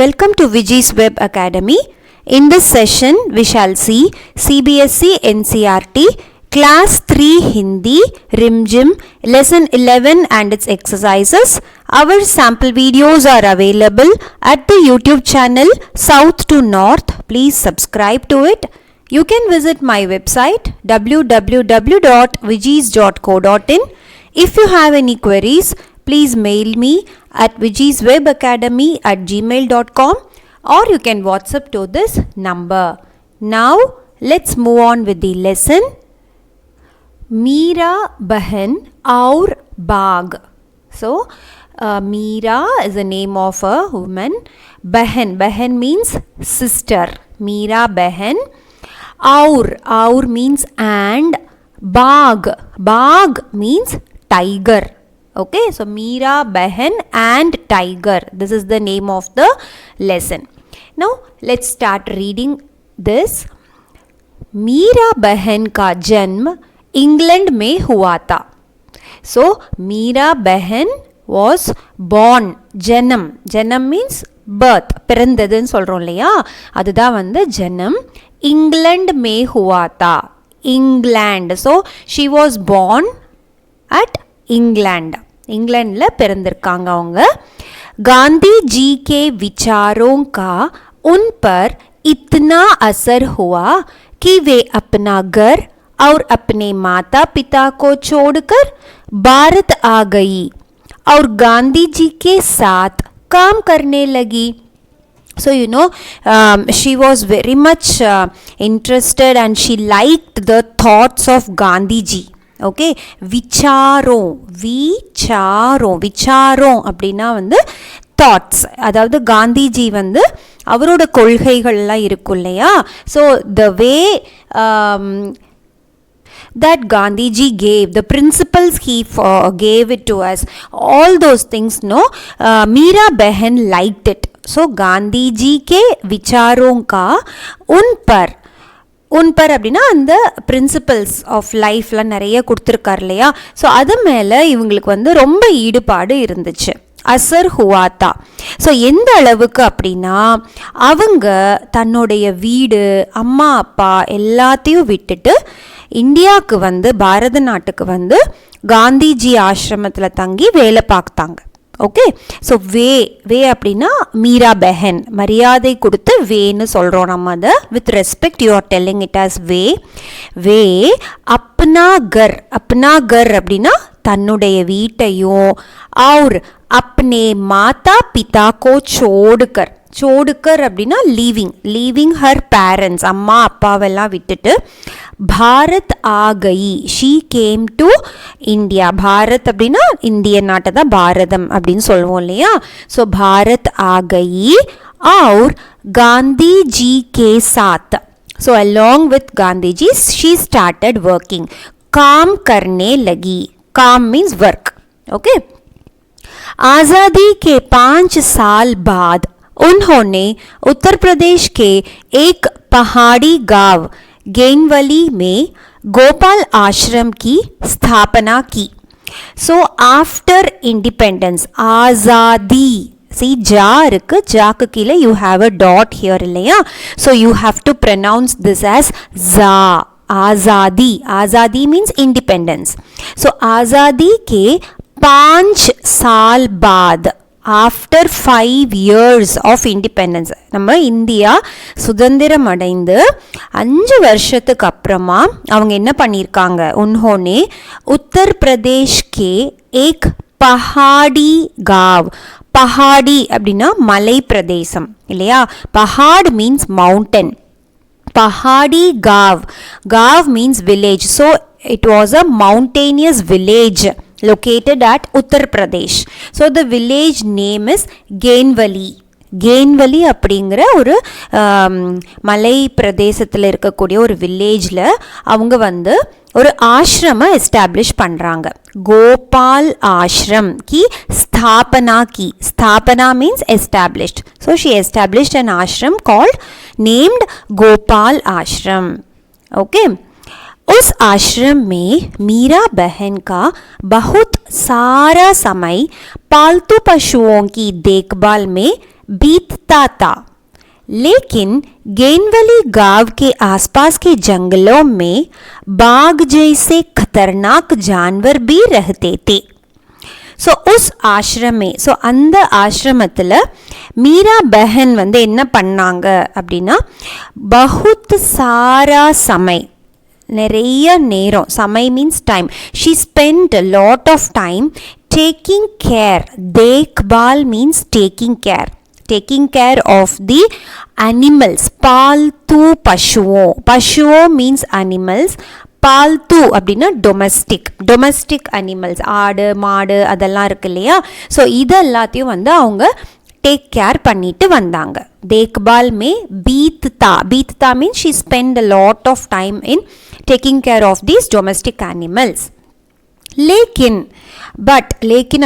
Welcome to Viji's Web Academy. In this session, we shall see CBSE NCERT Class 3 Hindi Rimjim Lesson 11 and its exercises. Our sample videos are available at the YouTube channel South to North. Please subscribe to it. You can visit my website www.vijis.co.in. If you have any queries, please mail me at vijiswebacademy@gmail.com or you can WhatsApp to this number. Now, let's move on with the lesson. Meera Bahan aur Baag. So, Meera is the name of a woman. Bahan means sister. Meera Bahan. Aur means and. Baag means tiger. Okay, so Meera Bahan and tiger. This is the name of the lesson. Now, let's start reading this. Meera Bahan ka janm England में हुआ था. So, Meera Bahan was born. Janam means birth. பிறந்ததுன்னு சொல்கிறோம் இல்லையா, அதுதான் வந்து ஜனம். England में हुआ था. England. So, she was born at England. इंग्लैंडல பிறந்திருக்காங்க அவங்க. गांधी जी के विचारों का उन पर इतना असर हुआ कि वे अपना घर और अपने माता पिता को छोड़कर भारत आ गई और गांधी जी के साथ काम करने लगी. So you know, she was very much interested and she liked the thoughts of Gandhi ji. Okay, விசாரம் அப்படின்னா வந்து தாட்ஸ், அதாவது காந்திஜி வந்து அவரோட கொள்கைகள்லாம் இருக்கும் இல்லையா. So the way that Gandhiji gave, the principles he gave it to us, all those things, no, Meera Bahan liked it. So Gandhiji ke vicharon ka un par அப்படின்னா அந்த பிரின்சிபல்ஸ் ஆஃப் லைஃப்லாம் நிறைய கொடுத்துருக்கார் இல்லையா. ஸோ அது மேலே இவங்களுக்கு வந்து ரொம்ப ஈடுபாடு இருந்துச்சு. அசர் ஹுவாத்தா. ஸோ எந்த அளவுக்கு அப்படின்னா அவங்க தன்னுடைய வீடு, அம்மா அப்பா எல்லாத்தையும் விட்டுட்டு இந்தியாவுக்கு வந்து, பாரத நாட்டுக்கு வந்து காந்திஜி ஆசிரமத்தில் தங்கி வேலை பார்த்தாங்க. ஓகே, ஸோ வே அப்படின்னா மீரா பெஹன், மரியாதை கொடுத்து வேன்னு சொல்கிறோம் நம்ம. அதை with respect you are telling it as way. அப்னா கர் அப்படின்னா தன்னுடைய வீட்டையும், और अपने माता पिता को छोड़कर அப்படின்னா லீவிங் ஹர் பேரண்ட்ஸ், அம்மா அப்பாவெல்லாம் விட்டுட்டு பாரத் ஆகி, she came to India. Bharat அப்படின்னா இந்திய நாட்டை தான் பாரதம் அப்படின்னு சொல்லுவோம் இல்லையா. ஸோ பாரத் ஆகி और गांधी जी के साथ, so along with Gandhi ji she started working. काम करने लगी. काम means work. Okay. आज़ादी के 5 साल बाद उन्होंने उत्तर प्रदेश के एक पहाड़ी गांव गेनवली में गोपाल आश्रम की स्थापना की. So after independence, आज़ादी, see जा இருக்கு, ஜாக்கு கீழே you have a dot here இல்லையா. So you have to pronounce this as za. आज़ादी means independence. So आज़ादी के 5 साल बाद, ஆஃப்டர் 5 years ஆஃப் இண்டிபெண்டன்ஸ், நம்ம இந்தியா சுதந்திரம் அடைந்து 5 வருஷத்துக்கு அப்புறமா அவங்க என்ன பண்ணியிருக்காங்க, உன்ஹோனே உத்தர் பிரதேஷ் கே ஏக் பஹாடி காவ். பஹாடி அப்படின்னா மலை பிரதேசம் இல்லையா. பஹாட் means mountain. Pahadi Gav means village. So it was a mountainous village located at Uttar Pradesh. So the village name is Genvali. அப்படிங்கிற ஒரு மலை பிரதேசத்தில் இருக்கக்கூடிய ஒரு வில்லேஜில் அவங்க வந்து ஒரு ஆசிரம எஸ்டாப்ளிஷ் பண்ணுறாங்க. கோபால் ஆஷ்ரம் கி ஸ்தாபனா means established. So she established an ashram called named Gopal Ashram. Okay. उस आश्रम में मीरा बहन का बहुत सारा समय पालतू पशुओं की देखभाल में बीतता था, लेकिन गेनवली गांव के आसपास के जंगलों में बाघ जैसे खतरनाक जानवर भी रहते थे. ஸோ உஸ் ஆசிரமே, ஸோ அந்த ஆசிரமத்தில் மீரா பெஹன் வந்து என்ன பண்ணாங்க அப்படின்னா, பகுத் சாரா சமை, நிறைய நேரம், சமை means time, she spend a lot of time taking care. தேக்பால் means taking care, taking care of the animals. पालतू पशुओं, पशुओं means animals, பால்து அப்படின்னா டொமஸ்டிக் அனிமல்ஸ், ஆடு மாடு அதெல்லாம் இருக்கு இல்லையா. ஸோ இது எல்லாத்தையும் வந்து அவங்க டேக் கேர் பண்ணிட்டு வந்தாங்க. தேக்பால் மே பீத்தா means she spend a lot of time in taking care of these domestic animals. लेकिन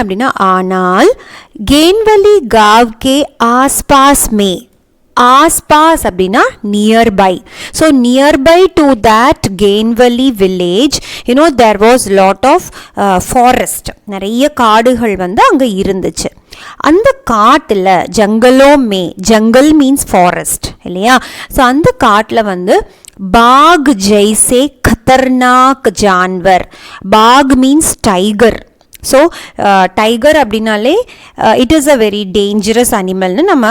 அப்படின்னா ஆனால், गेनवली गांव के आसपास में, आसपास அப்படின்னா nearby, so nearby to that गेनवली village, you know, there was lot of forest, நிறைய காடுகள் வந்து அங்க இருந்துச்சு. அந்த காட்டில் ஜங்கல் மீன்ஸ் ஃபாரஸ்ட் இல்லையா. ஸோ அந்த காட்டில் வந்து बाघ जैसे खतरनाक जानवर, बाघ मीन्स टाइगर. ஸோ டைகர் அப்படின்னாலே it is a very dangerous அனிமல்னு நம்ம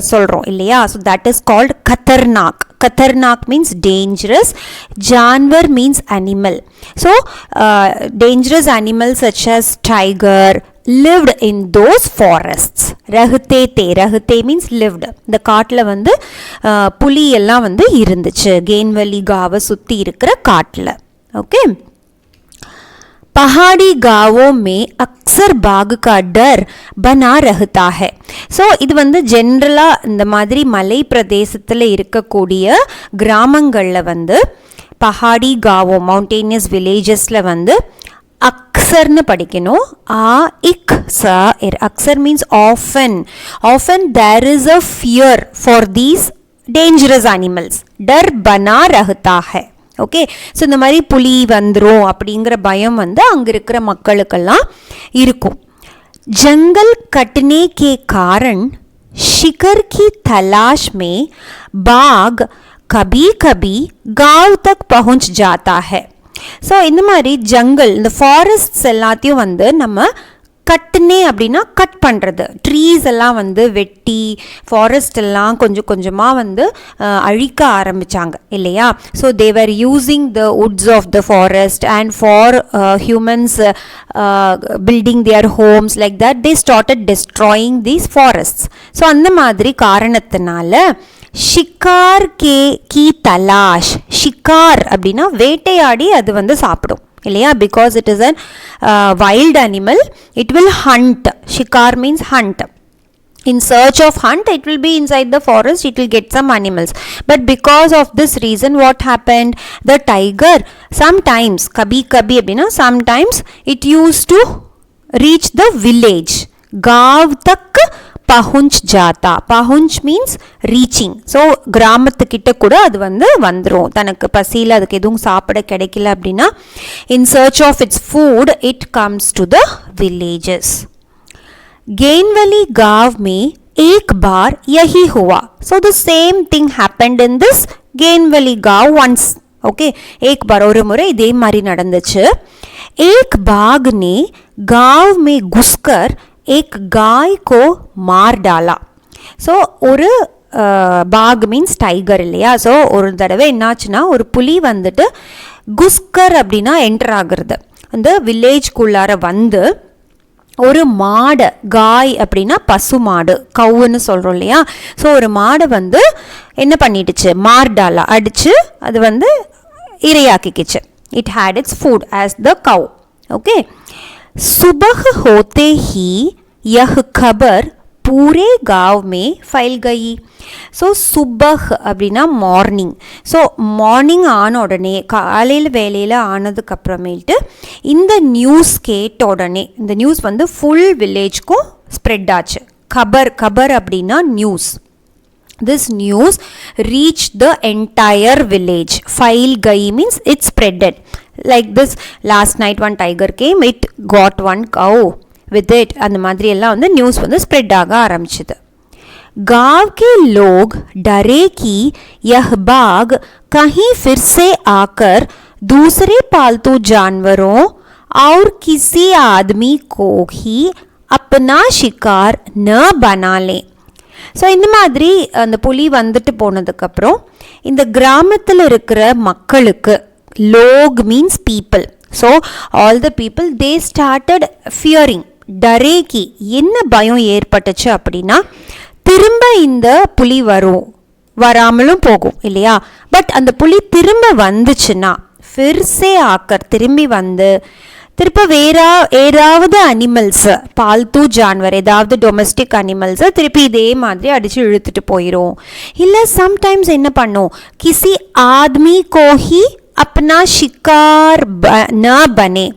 சொல்கிறோம் இல்லையா. ஸோ தட் இஸ் கால்ட் கத்தர்நாக். கத்தர்நாக் மீன்ஸ் டேஞ்சரஸ், ஜான்வர் means animal. So dangerous animals such as tiger lived in those forests. ரஹ்தே மீன்ஸ் lived. இந்த காட்டில் வந்து புலி எல்லாம் வந்து இருந்துச்சு गेनवली गांव சுற்றி இருக்கிற காட்டில். ஓகே, पहाड़ी गांवों में अक्सर बाघ का डर बना रहता है. ஸோ இது வந்து ஜென்ரலாக இந்த மாதிரி மலை பிரதேசத்தில் இருக்கக்கூடிய கிராமங்களில் வந்து பஹாடி காவோ, மவுண்டேனியஸ் வில்லேஜஸில் வந்து அக்சர்னு படிக்கணும். அக்சர் means often there is a fear for these dangerous animals. டர் பனா ரஹ்தா ஹை. ஓகே, ஸோ இந்த மாதிரி புலி வந்துடும் அப்படிங்கிற பயம் வந்து அங்கே இருக்கிற மக்களுக்கெல்லாம் இருக்கும். जंगल कटने के कारण शिकार की तलाश में बाघ कभी कभी गांव तक पहुंच जाता है. ஸோ இந்த மாதிரி ஜங்கல், இந்த ஃபாரஸ்ட்ஸ் எல்லாத்தையும் வந்து நம்ம கட்டுனே அப்படின்னா கட் பண்ணுறது, ட்ரீஸ் எல்லாம் வந்து வெட்டி ஃபாரஸ்ட் எல்லாம் கொஞ்சம் கொஞ்சமாக வந்து அழிக்க ஆரம்பித்தாங்க இல்லையா. So they were using the woods of the forest and for humans building their homes like that they started destroying these forests. So அந்த மாதிரி காரணத்தினால ஷிக்கார் கி தலாஷ், ஷிக்கார் அப்படின்னா வேட்டையாடி அது வந்து சாப்பிடும் இல்லையா. Because it is an wild animal, it will hunt. ஷிக்கார் means hunt. In search of hunt, it will be inside the forest, it will get some animals. But because of this reason, what happened? The tiger sometimes, kabhi abhina, sometimes it used to reach the village. Gav tak பஹுஞ்ச் ஜாத்தா. பஹுஞ்ச் means reaching. So கிராமத்துக்கிட்ட கூட அது வந்து வந்துடும். தனக்கு பசியில் அதுக்கு எதுவும் சாப்பிட கிடைக்கல அப்படின்னா in search of its food it comes to the villages. गेनवली गांव में एक बार यही हुआ. So the same thing happened in this गेनवली गांव once. Okay, एक बार और मुरे இதே மாதிரி நடந்துச்சு. एक बाघ ने गांव में घुसकर एक गाय को मार डाला. ஸோ ஒரு பாக் மீன்ஸ் டைகர் இல்லையா. ஸோ ஒரு தடவை என்னாச்சுன்னா ஒரு புலி வந்துட்டு குஸ்கர் அப்படின்னா என்டர் ஆகுறது, அந்த வில்லேஜ்குள்ளார வந்து ஒரு மாடை, காய் அப்படின்னா பசு மாடு, கவுன்னு சொல்கிறோம் இல்லையா. ஸோ ஒரு மாடை வந்து என்ன பண்ணிடுச்சு, மார்டாலா அடித்து அது வந்து இரையாக்கிக்கிச்சு. It had its food as the cow. Okay, सुबह होते ही यह खबर पूरे गांव में फैल गई. ஸோ சுபஹ் அப்படின்னா மார்னிங். ஸோ மார்னிங் ஆன உடனே, காலையில் வேலையில் ஆனதுக்கப்புறமேட்டு இந்த நியூஸ் கேட்ட உடனே இந்த நியூஸ் வந்து ஃபுல் வில்லேஜ்க்கும் ஸ்ப்ரெட் ஆச்சு. கபர் அப்படின்னா news. This news reached the entire village. Fail gayi means it spreaded. Like this, last night one tiger came, it got one cow with it. அந்த மாதிரி எல்லாம் வந்து நியூஸ் வந்து ஸ்ப்ரெட் ஆக ஆரம்பிச்சுது. गांव के लोग डरे कि यह बाघ कहीं फिर से आकर दूसरे पालतू जानवरों और किसी आदमी को ही अपना शिकार न बना ले. ஸோ இந்த மாதிரி அந்த புலி வந்துட்டு போனதுக்கப்புறம் இந்த கிராமத்தில் இருக்கிற மக்களுக்கு, லோக் means people, so all the people they started fearing, டரேகி, என்ன பயம் ஏற்பட்டுச்சு அப்படின்னா, திரும்ப இந்த புலி வராமலும் போகும் இல்லையா. பட் அந்த புலி திரும்ப வந்துச்சுன்னா, ஃபிர்சே ஆக்கர், திரும்பி வந்து திருப்ப ஏதாவது அனிமல்ஸு, பால்தூ ஜான்வர், ஏதாவது டொமஸ்டிக் அனிமல்ஸை திருப்பி இதே மாதிரி அடித்து இழுத்துட்டு போயிடும். இல்லை சம்டைம்ஸ் என்ன பண்ணும், கிசி ஆத்மி கோஹி அப்னா ஷிகார் ந பனே.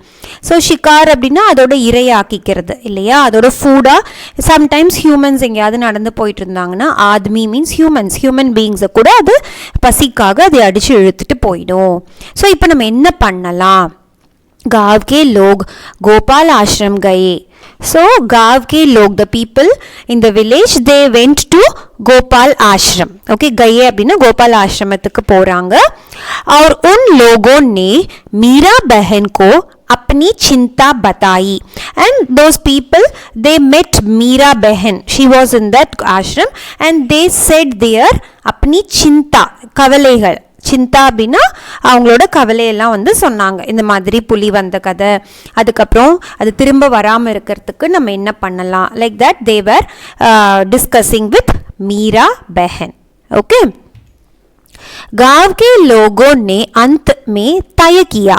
ஸோ ஷிகார் அப்படின்னா அதோட இரையாக்கிக்கிறது இல்லையா, அதோட ஃபுட்டாக. சம்டைம்ஸ் ஹியூமன்ஸ் எங்கேயாவது நடந்து போயிட்டு இருந்தாங்கன்னா, ஆத்மி மீன்ஸ் ஹியூமன் பீயிங்ஸை கூட அது பசிக்காக அதை அடித்து இழுத்துட்டு போயிடும். ஸோ இப்போ நம்ம என்ன பண்ணலாம், गांव के लोग गोपाल आश्रम गए. So गांव के लोग, the people in the village, they went to Gopal आश्रम. Okay, गए அப்படின்னா गोपाल आश्रमத்துக்கு போறாங்க. और उन लोगों ने मीरा बहन को अपनी चिंता बताई. And those people, they met Meera Behan. She was in that ashram and they said there अपनी चिंता, கவலைகள். சிந்தா அப்படின்னா அவங்களோட கவலையெல்லாம் வந்து சொன்னாங்க. இந்த மாதிரி புலி வந்த கதை, அதுக்கப்புறம் அது திரும்ப வராமல் இருக்கிறதுக்கு நம்ம என்ன பண்ணலாம், like that they were discussing with Meera பெஹன். ஓகே, गांव के लोगों ने अंत में तय किया.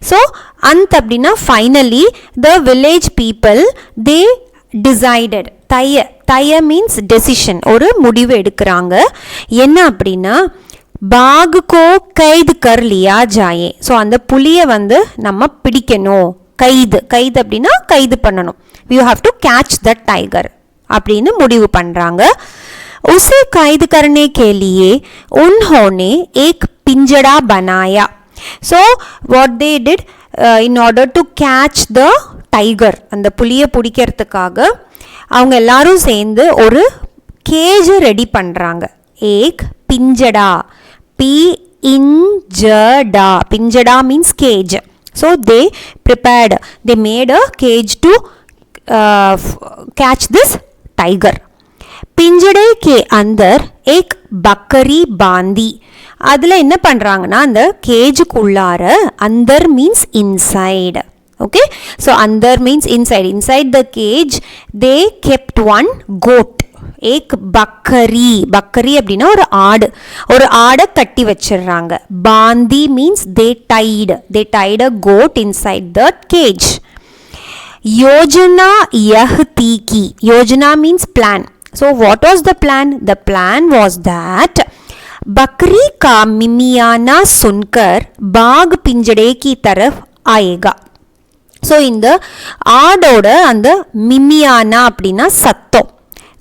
ஸோ अंत அப்படின்னா finally the village people they decided. தய மீன்ஸ் டெசிஷன், ஒரு முடிவு எடுக்கிறாங்க. என்ன அப்படின்னா, பாகு கோ கைது கர் லியா ஜாயே. ஸோ அந்த புலியை வந்து நம்ம பிடிக்கணும். கைது அப்படின்னா கைது பண்ணணும். You have to catch the tiger அப்படின்னு முடிவு பண்ணுறாங்க. उसे कैद करने के लिए उन्होंने एक पिंजड़ा बनाया. So what they did in order to catch the tiger, அந்த புலியை பிடிக்கிறதுக்காக அவங்க எல்லாரும் சேர்ந்து ஒரு கேஜ் ரெடி பண்ணுறாங்க. ஏக் பிஞ்சடா, Pinjada. Pinjada means cage. So they made a cage to catch this tiger. पिंजड़े के अंदर एक बकरी बांधी. அதில் என்ன பண்ணுறாங்கன்னா, அந்த கேஜுக்குள்ளார, அந்தர் மீன்ஸ் இன்சைட். ஓகே, ஸோ அந்தர் means inside. Inside the cage they kept one goat. ஏக் பக்கரி அப்படின்னா ஒரு ஆடை கட்டி வச்சிடுறாங்க. பாந்தி means they tied a goat inside the cage. யோஜனா யஹ் தீ கி. யோஜனா means plan. So what was the plan? The plan was that बकरी का मिमियाना सुनकर बाघ पिंजड़े की तरफ आएगा. ஸோ இந்த ஆடோட அந்த மிமியானா அப்படின்னா சத்தம்.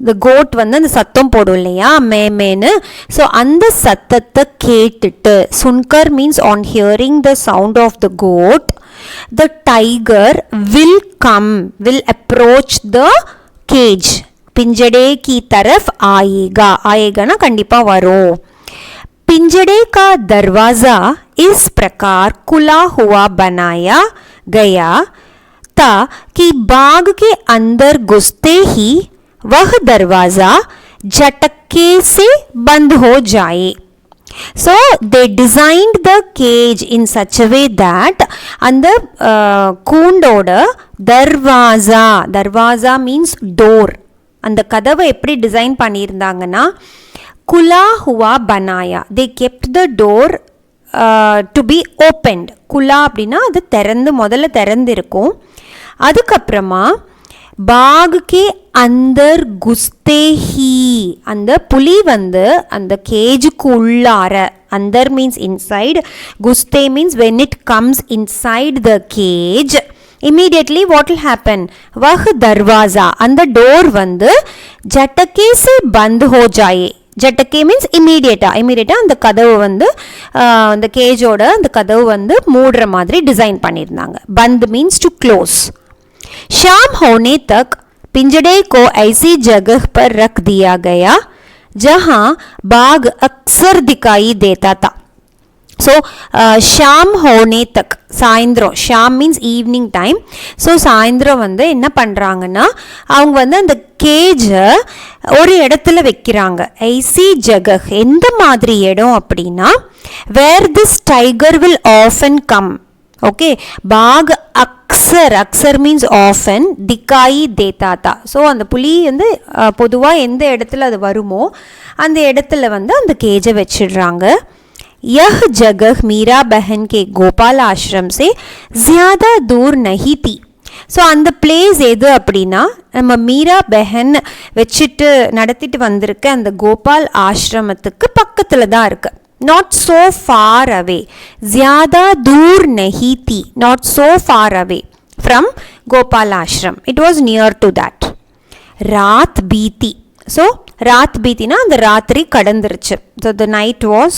இந்த கோட் வந்து அந்த சத்தம் போடும் இல்லையா, மேமேன்னு. ஸோ அந்த சத்தத்தை கேட்டுட்டு, சுன்கர் means on hearing the sound of the goat, the tiger will approach the cage. पिंजड़े की तरफ आएगा ना कंडिपा वरो. पिंजड़े का दरवाज़ा इस प्रकार खुला हुआ बनाया गया था कि बाघ के अंदर घुसते ही वह दरवाज़ा झटके से बंद हो जाए. So they designed the cage in such a way that அந்த கூண்டோட தர்வாசா means door, அந்த கதவை எப்படி டிசைன் பண்ணியிருந்தாங்கன்னா, குலா ஹுவா பனாயா, they kept the door to be opened. குலா அப்படின்னா அது முதல்ல திறந்திருக்கும். அதுக்கப்புறமா பாகுக்கே அந்தர் குஸ்தேஹி, அந்த புலி வந்து அந்த கேஜுக்கு உள்ளார, அந்தர் மீன்ஸ் இன்சைட், குஸ்தே means when it comes inside the cage, immediately what will happen, वह दरवाज़ा, அந்த டோர் வந்து ஜட்டக்கே से बंद हो जाए. ஜட்டக்கே மீன்ஸ் இமீடியட்டாக அந்த கதவு வந்து அந்த கேஜோட அந்த கதவு வந்து மூடுற மாதிரி டிசைன் பண்ணியிருந்தாங்க. பந்த் மீன்ஸ் டு க்ளோஸ். शाम होने तक पिंजड़े को ऐसी जगह पर रख दिया गया जहां बाघ अक्सर दिखाई देता था. ஸோ ஷாம் ஹோனே தக் சாயந்தரம், ஷாம் மீன்ஸ் ஈவினிங் டைம். ஸோ சாயந்தரம் வந்து என்ன பண்ணுறாங்கன்னா அவங்க வந்து அந்த கேஜை ஒரு இடத்துல வைக்கிறாங்க. ஐசி ஜகஹ் எந்த மாதிரி இடம் அப்படின்னா where this tiger will often come. Okay, பாக் அக்சர், அக்சர் மீன்ஸ் ஆஃபன், திக்காயி தேதாத்தா. ஸோ அந்த புலி வந்து பொதுவாக எந்த இடத்துல அது வருமோ அந்த இடத்துல வந்து அந்த கேஜை வச்சிடுறாங்க. यह जगह मीरा बहन के गोपाल आश्रम से ज़्यादा दूर नहीं थी. ஸோ அந்த பிளேஸ் எது அப்படின்னா நம்ம மீரா பெஹன் வச்சுட்டு நடத்திட்டு வந்திருக்க அந்த கோபால் ஆசிரமத்துக்கு பக்கத்தில் தான் இருக்கு. not so far away, ज़्यादा दूर नहीं थी, not so far away from Gopal ashram, it was near to that. रात बीती. ஸோ ராத் பீத்தினா அந்த ராத்திரி கடந்துருச்சு. So the night was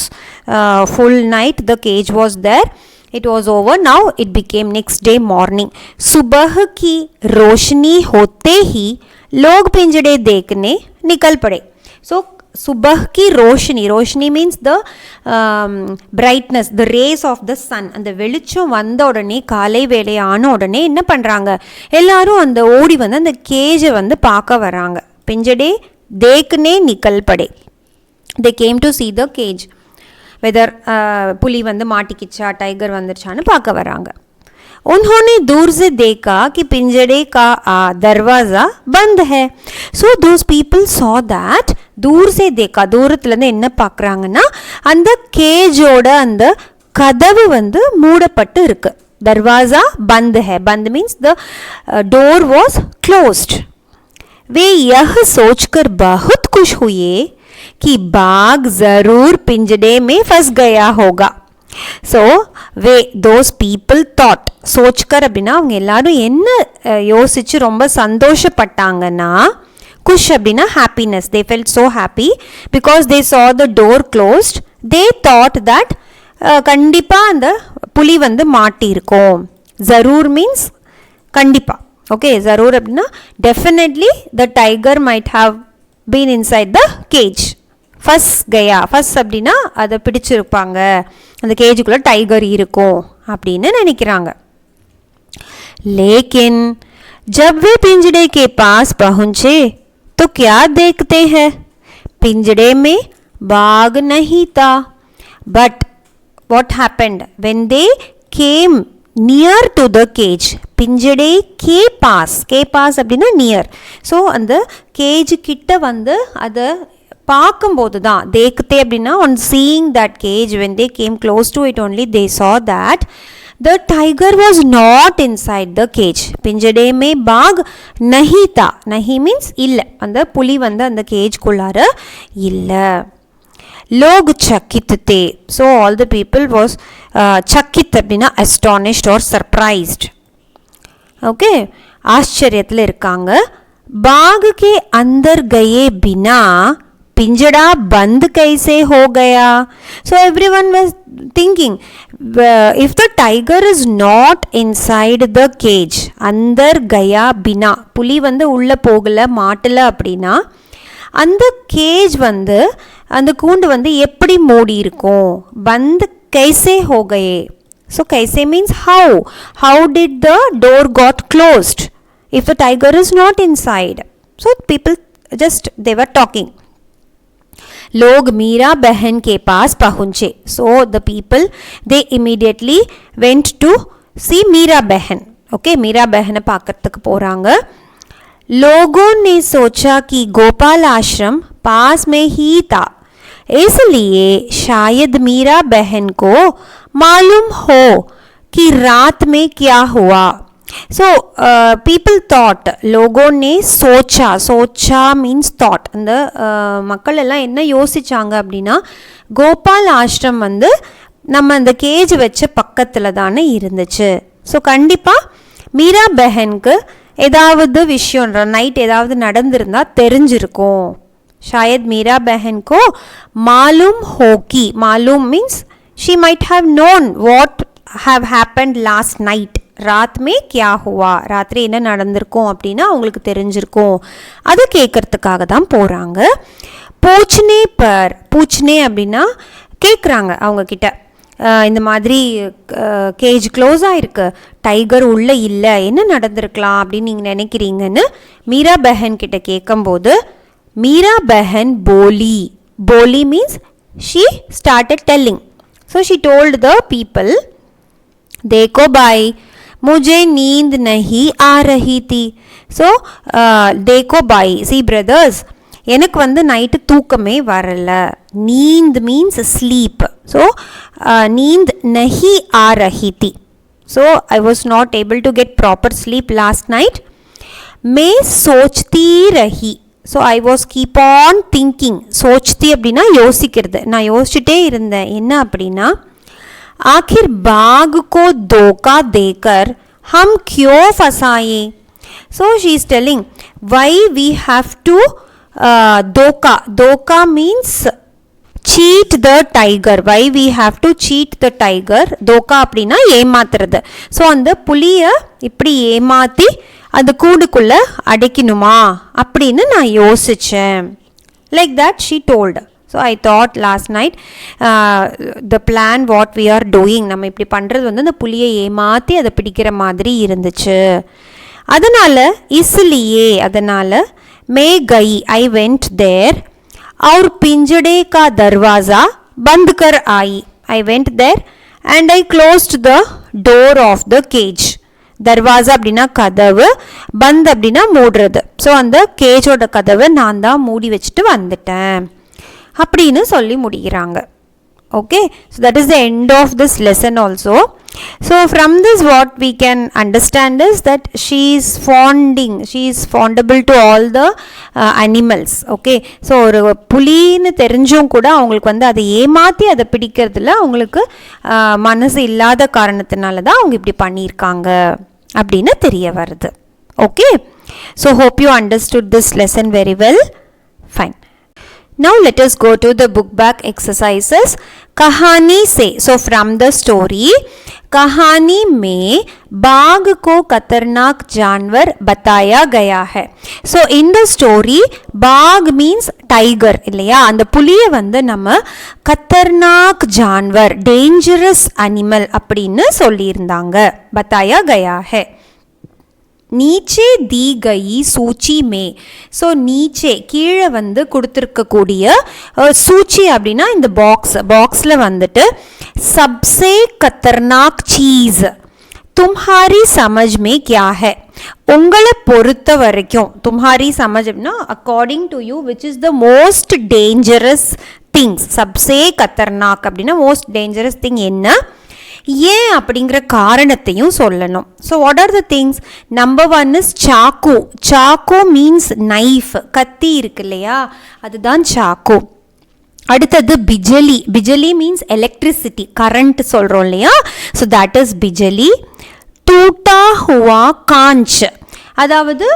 full night, the cage was there, it was over. Now it became next day morning. सुबह की रोशनी होते ही लोग पिंजड़े देखने निकल पड़े. सो सुबह की रोशनी, रोशनी means the brightness, the rays of the sun. அந்த வெளிச்சம் வந்த உடனே, காலை வேலை ஆன உடனே என்ன பண்ணுறாங்க, எல்லாரும் அந்த ஓடி வந்து அந்த கேஜை வந்து பார்க்க வராங்க. पिंजड़े देखने निकल पड़े. they came to see the cage, whether पुली வந்து மாட்டிக்கிச்சா, டைகர் வந்துருச்சான்னு பார்க்க வராங்க. उन्होंने दूर से देखा कि पिंजड़े का दरवाज़ा बंद है. so those people saw that, दूर से देखा, தூரத்துலேருந்து என்ன பார்க்குறாங்கன்னா அந்த கேஜோட அந்த கதவு வந்து மூடப்பட்டு இருக்கு. दरवाज़ा बंद है, बंद means the door was closed. वे यह सोचकर बहुत खुश हुए कि बाघ जरूर पिंजड़े में फंस गया होगा. So way those people thought, சோச்கர் அப்படின்னா அவங்க எல்லாரும் என்ன யோசிச்சு ரொம்ப சந்தோஷப்பட்டாங்கன்னா, குஷ் அப்படின்னா happiness, they felt so happy because they saw the door closed. They thought that கண்டிப்பாக அந்த புலி வந்து மாட்டியிருக்கோம். ஜரூர் மீன்ஸ் கண்டிப்பாக. ஓகே, ஜரூர் அப்படின்னா definitely the tiger might have been inside the cage. ஃபஸ் கயா, ஃபஸ் அப்படின்னா அதை பிடிச்சிருப்பாங்க, அந்த கேஜுக்குள்ளே டைகர் இருக்கும் அப்படின்னு நினைக்கிறாங்க. லேக்கின் ஜப் வே पिंजड़े के पास पहुंचे तो क्या देखते हैं, पिंजड़े में बाघ नहीं था. But what happened when they came near to the cage, पिंजड़े के पास அப்படின்னா நியர். ஸோ அந்த கேஜ் கிட்ட வந்து அதை பார்க்கும்போது தான், தேக்கத்தே அப்படின்னா on seeing that cage, when they came close to it only they saw that the tiger was not inside the cage. पिंजड़े में बाघ नहीं था. नहीं means இல்லை, அந்த புலி வந்து அந்த கேஜ்குள்ளார இல்லை. लोग चकित थे. so all the people was चकित அப்படின்னா astonished or surprised. ओके, आश्चर्यத்தில் இருக்காங்க. बाघ के अंदर गए बिना पिंजड़ा बंद कैसे हो गया. so everyone was thinking, if the tiger is not inside the cage, अंदर गया बिना, புலி வந்து உள்ளே போகலை, மாட்டலை அப்படின்னா அந்த கேஜ் வந்து, அந்த கூண்டு வந்து எப்படி மூடி இருக்கும். பந்த் கைசே ஹோ கயே. ஸோ கைசே means how, how did the door got closed if the tiger is not inside. So people just they were talking. लोग मीरा बहन के पास पहुँचे. so the people they immediately went to see Meera बहन. okay, मीरा बहन பார்க்கறதுக்கு போறாங்க. लोगों ने सोचा कि गोपाल आश्रम पास में ही था, इसलिए शायद मीरा बहन को मालूम हो कि रात में क्या हुआ. so people thought, लोगों ने सोचा, सोचा means thought. அந்த மக்கள் எல்லாம் என்ன யோசிச்சாங்க அப்படின்னா, கோபால் ஆஷ்ரம் வந்து நம்ம அந்த கேஜ் வச்ச பக்கத்தில் தானே இருந்துச்சு. ஸோ கண்டிப்பாக மீரா பெஹனுக்கு ஏதாவது விஷயம் நைட் ஏதாவது நடந்திருந்தா தெரிஞ்சிருக்கும். शायद मीरा बहन को मालूम हो कि, मालूम means she might have known what have happened last night. ராத் மே கியா ஹுவா, ராத்திரி என்ன நடந்திருக்கும் அப்படின்னா அவங்களுக்கு தெரிஞ்சிருக்கும், அதை கேட்கறதுக்காக தான் போகிறாங்க. பூச்னே பர், பூச்னே அப்படின்னா கேட்குறாங்க அவங்கக்கிட்ட, இந்த மாதிரி கேஜ் க்ளோஸ் ஆகிருக்கு, டைகர் உள்ளே இல்லை, என்ன நடந்திருக்கலாம் அப்படின்னு நீங்கள் நினைக்கிறீங்கன்னு மீரா பெஹன் கிட்ட கேட்கும்போது மீரா பெஹன் போலி, போலி means she started telling. So she told the people, देखो भाई मुझे नींद नहीं आ रही थी. ஸோ देखो भाई, सी ब्रदर्स, எனக்கு வந்து நைட்டு தூக்கமே வரல. நீந்த் மீன்ஸ் ஸ்லீப். ஸோ நீந்த் நஹி ஆ ரஹி தி. So I was not able to get proper sleep last night. மே சோச்தி ரஹி. So I was keep on thinking. சோச்தி அப்படின்னா யோசிக்கிறது. நான் யோசிச்சுட்டே இருந்தேன். என்ன அப்படின்னா, आखिर बाघ को धोखा देकर हम क्यों फंसाए. So she is telling why we have to धोखा. धोखा means cheat the tiger. Why we have to cheat the tiger. धोखा அப்படின்னா ஏமாத்துறது. ஸோ அந்த புலியை இப்படி ஏமாற்றி அந்த கூண்டுக்குள்ள அடைக்கணுமா அப்படின்னு நான் யோசித்தேன். Like that she told. So I thought last night the plan what we are doing, நம்ம இப்படி பண்ணுறது வந்து அந்த புலியை ஏமாற்றி அதை பிடிக்கிற மாதிரி இருந்துச்சு. அதனால் इसलिए, அதனால் मैं गई, I went there, और पिंजड़े का दरवाज़ा बंद कर आई. I went there and I closed the door of the cage. Darwaza அப்படின்னா கதவு, பந்த் அப்படின்னா மூடுறது. ஸோ அந்த கேஜோட கதவை நான் தான் மூடி வச்சுட்டு வந்துட்டேன் அப்படின்னு சொல்லி முடிக்கிறாங்க. Okay, so that is the end of this lesson also. So from this what we can understand is that she is fondable to all the animals. Okay, so ஒரு புலின்னு தெரிஞ்சும் கூட அவங்களுக்கு வந்து அதை ஏமாற்றி அதை பிடிக்கிறதுல அவங்களுக்கு மனசு இல்லாத காரணத்தினால தான் அவங்க இப்படி பண்ணியிருக்காங்க அப்படின்னு தெரிய வருது. Okay, so hope you understood this lesson very well. Fine. Now let us go to the book back exercises. कहानी से, so from the story, कहानी में बाघ को खतरनाक जानवर बताया गया है. So in the story, बाघ means tiger இல்லையா, அந்த புலியை வந்து நம்ம खतरनाक जानवर, dangerous animal அப்படின்னு சொல்லியிருந்தாங்க. बताया गया है. நீச்சே दी गई सूची में. ஸோ நீச்சே கீழே வந்து கொடுத்துருக்கக்கூடிய சூச்சி அப்படின்னா இந்த பாக்ஸில் வந்துட்டு सबसे खतरनाक चीज़ तुम्हारी समझ में क्या है. உங்களை பொறுத்த வரைக்கும் तुम्हारी समझ அப்படின்னா according to you which is the most dangerous things. सबसे खतरनाक அப்படின்னா most dangerous thing என்ன, ஏன் அப்படிங்கிற காரணத்தையும் சொல்லணும். So what R the things? Number 1 is சாக்கு. சாக்கு மீன்ஸ் நைஃப், கத்தி இருக்கு இல்லையா, அதுதான் சாக்கு. அடுத்தது பிஜலி. பிஜலி மீன்ஸ் எலக்ட்ரிசிட்டி, கரண்ட் சொல்கிறோம் இல்லையா, ஸோ தட் இஸ் பிஜலி. டூட்டா ஹுவா காஞ்ச், அதாவது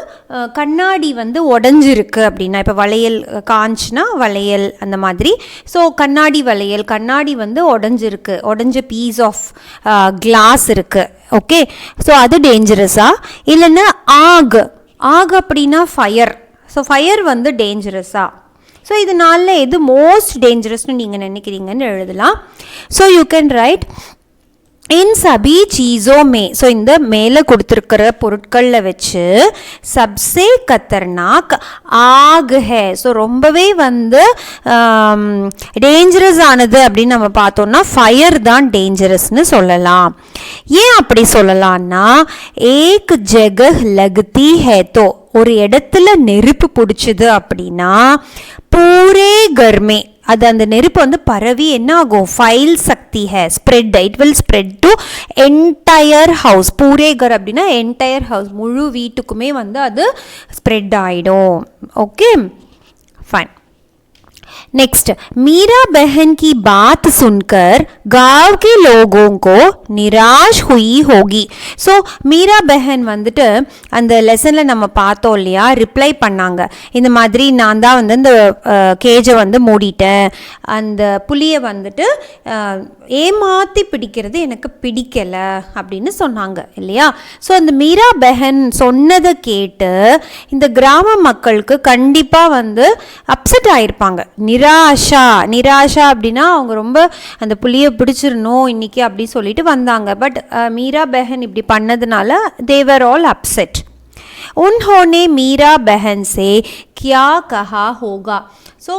கண்ணாடி வந்து உடஞ்சிருக்கு அப்படின்னா, இப்போ வளையல் காஞ்ச்னா வளையல் அந்த மாதிரி. ஸோ கண்ணாடி வளையல், கண்ணாடி வந்து உடஞ்சிருக்கு, உடஞ்ச பீஸ் ஆஃப் கிளாஸ் இருக்குது. ஓகே, ஸோ அது டேஞ்சரஸா? இல்லைன்னா ஆக் அப்படின்னா ஃபயர். ஸோ ஃபயர் வந்து டேஞ்சரஸா? ஸோ இது நாளில் எது மோஸ்ட் டேஞ்சரஸ்னு நீங்கள் நினைக்கிறீங்கன்னு எழுதலாம். ஸோ யூ கேன் ரைட் इन सभी चीज़ों में. ஸோ இந்த மேலே கொடுத்துருக்கிற பொருட்களில் வச்சு சப்சே கத்தர்னாக் ஆக் ஹே. ஸோ ரொம்பவே வந்து டேஞ்சரஸ் ஆனது அப்படின்னு நம்ம பார்த்தோம்னா ஃபயர் தான் டேஞ்சரஸ்னு சொல்லலாம். ஏன் அப்படி சொல்லலாம்னா, ஏக் ஜகஹ் லக்தி ஹே தோ, ஒரு இடத்துல நெருப்பு பிடிச்சிது அப்படின்னா பூரே கர்மே, அது அந்த நெருப்பு வந்து பரவி என்ன ஆகும், ஃபைல் சக்தி ஹே, spread, it will spread to entire house. பூரேகர் அப்படின்னா என்டையர் ஹவுஸ், முழு வீட்டுக்குமே வந்து அது ஸ்ப்ரெட் ஆகிடும். Okay, fine. नेक्स्ट, मीरा बहन की बात सुनकर गांव के लोगों को निराश हुई होगी. ஸோ மீரா பெஹன் வந்துட்டு அந்த லெசனில் நம்ம பார்த்தோம் இல்லையா, ரிப்ளை பண்ணாங்க, இந்த மாதிரி நான் தான் வந்து இந்த கேஜை வந்து மூடிட்டேன், அந்த புளியை வந்துட்டு ஏமாற்றி பிடிக்கிறது எனக்கு பிடிக்கலை அப்படின்னு சொன்னாங்க இல்லையா. ஸோ அந்த மீரா பெஹன் சொன்னதை கேட்டு இந்த கிராம மக்களுக்கு கண்டிப்பாக வந்து அப்செட் ஆகிருப்பாங்க. நிராஷா அப்படின்னா அவங்க ரொம்ப அந்த புளியை பிடிச்சிடணும் இன்னைக்கு அப்படி சொல்லிட்டு வந்தாங்க. பட் மீரா பெஹன் இப்படி பண்ணதுனால they were all upset. उन्होंने मीरा बहन से क्या कहा होगा. ஸோ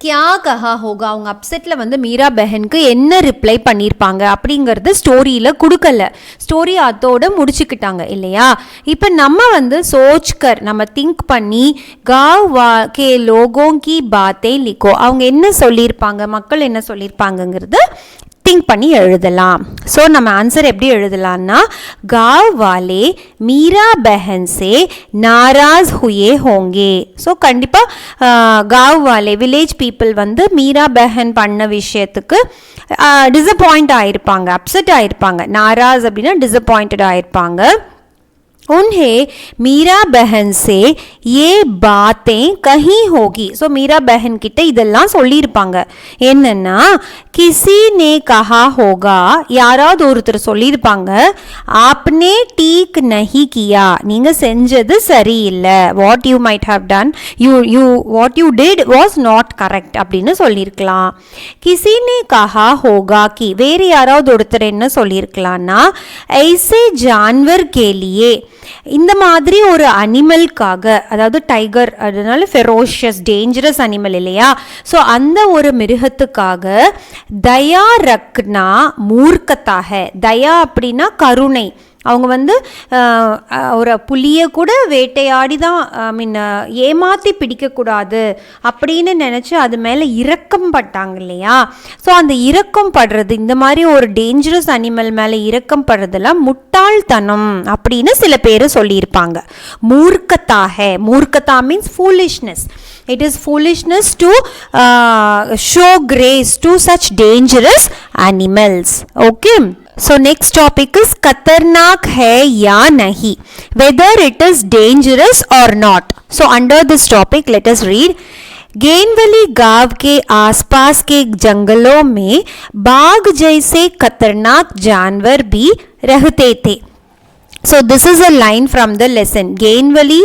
கியா கஹா ஹோகா, அவங்க அப்செட்டில் வந்து மீரா பெஹனுக்கு என்ன ரிப்ளை பண்ணியிருப்பாங்க அப்படிங்கிறது ஸ்டோரியில் கொடுக்கல, ஸ்டோரி அதோடு முடிச்சுக்கிட்டாங்க இல்லையா. இப்போ நம்ம வந்து சோச்கர், நம்ம திங்க் பண்ணி காவ் வா கே லோகோं की बातें लिखो, அவங்க என்ன சொல்லியிருப்பாங்க, மக்கள் என்ன சொல்லியிருப்பாங்கங்கிறது திங்க் பண்ணி எழுதலாம். ஸோ நம்ம ஆன்சர் எப்படி எழுதலாம்னா, गाँव वाले மீரா பெஹன் से नाराज हुए होंगे. ஸோ கண்டிப்பாக गाँव वाले வில்லேஜ் பீப்புள் வந்து மீரா பெஹன் பண்ண விஷயத்துக்கு டிசப்பாயிண்ட் ஆகிருப்பாங்க, அப்செட் ஆகிருப்பாங்க. நாராஸ் அப்படின்னா டிசப்பாயிண்டட் ஆகிருப்பாங்க. उन्हें मीरा बहन से ये बातें कही होगी. ஸோ மீரா பெஹன் கிட்ட இதெல்லாம் சொல்லியிருப்பாங்க. என்னன்னா, கிசி நே கஹா ஹோகா, யாராவது ஒருத்தர் சொல்லியிருப்பாங்க, ஆப்னே டீக் நஹி கியா, நீங்க செஞ்சது சரியில்லை, what you might have done, what you did was not correct அப்படின்னு சொல்லியிருக்கலாம். கிசி நே கஹா ஹோகா கி, வேறு யாராவது ஒருத்தர் என்ன சொல்லியிருக்கலாம்னா, ஐசே ஜான்வர் கேலியே, இந்த மாதிரி ஒரு அனிமலுக்காக, அதாவது டைகர் அதனால ஃபெரோஷியஸ் டேஞ்சரஸ் அனிமல் இல்லையா. ஸோ அந்த ஒரு மிருகத்துக்காக தயா ரக்னா மூர்க்கத்தாக, தயா அப்படின்னா கருணை, அவங்க வந்து ஒரு புலியை கூட வேட்டையாடி தான் ஏமாற்றி பிடிக்கக்கூடாது அப்படின்னு நினச்சி அது மேலே இரக்கம் பட்டாங்க இல்லையா. ஸோ அந்த இரக்கம் படுறது, இந்த மாதிரி ஒரு டேஞ்சரஸ் அனிமல் மேலே இரக்கம் படுறதெல்லாம் முட்டாள்தனம் அப்படின்னு சில பேர் சொல்லியிருப்பாங்க. மூர்க்கத்தா means foolishness. It is foolishness to show grace to such dangerous animals. Okay. So next topic is खतरनाक है या नहीं, whether it is dangerous or not. So under this topic let us read. गेनवली गांव के आसपास के जंगलों में बाघ जैसे खतरनाक जानवर भी रहते थे. So this is a line from the lesson. गेनवली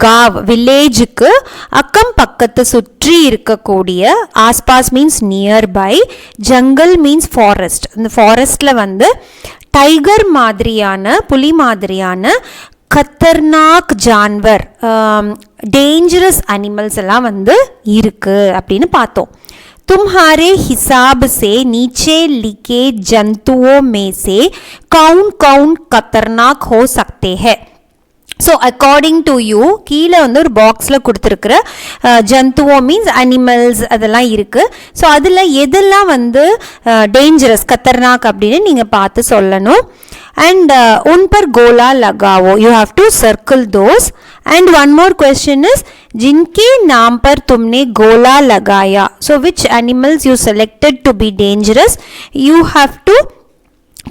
गाव வில்லேஜுக்கு அக்கம் பக்கத்து சுற்றி இருக்கக்கூடிய, ஆஸ்பாஸ் மீன்ஸ் நியர்பை, ஜங்கல் மீன்ஸ் ஃபாரஸ்ட், இந்த ஃபாரஸ்டில் வந்து டைகர் மாதிரியான, புலி மாதிரியான கத்தர்னாக் ஜான்வர், டேஞ்சரஸ் அனிமல்ஸ் எல்லாம் வந்து இருக்கு அப்படின்னு பார்த்தோம். तुम्हारे हिसाब से नीचे लिखे जंतुओं में से कौन कौन खतरनाक हो सकते हैं. ஸோ அக்கார்டிங் டு யூ, கீழே வந்து ஒரு பாக்ஸில் கொடுத்துருக்குற ஜந்துவோ மீன்ஸ் அனிமல்ஸ் அதெல்லாம் இருக்குது. ஸோ அதில் எதெல்லாம் வந்து டேஞ்சரஸ், கத்தர்னாக் அப்படின்னு நீங்கள் பார்த்து சொல்லணும். and un par gola lagao, you have to circle those. and one more question is, जिनके नाम पर तुमने गोला लगाया, so which animals you selected to be dangerous, you have to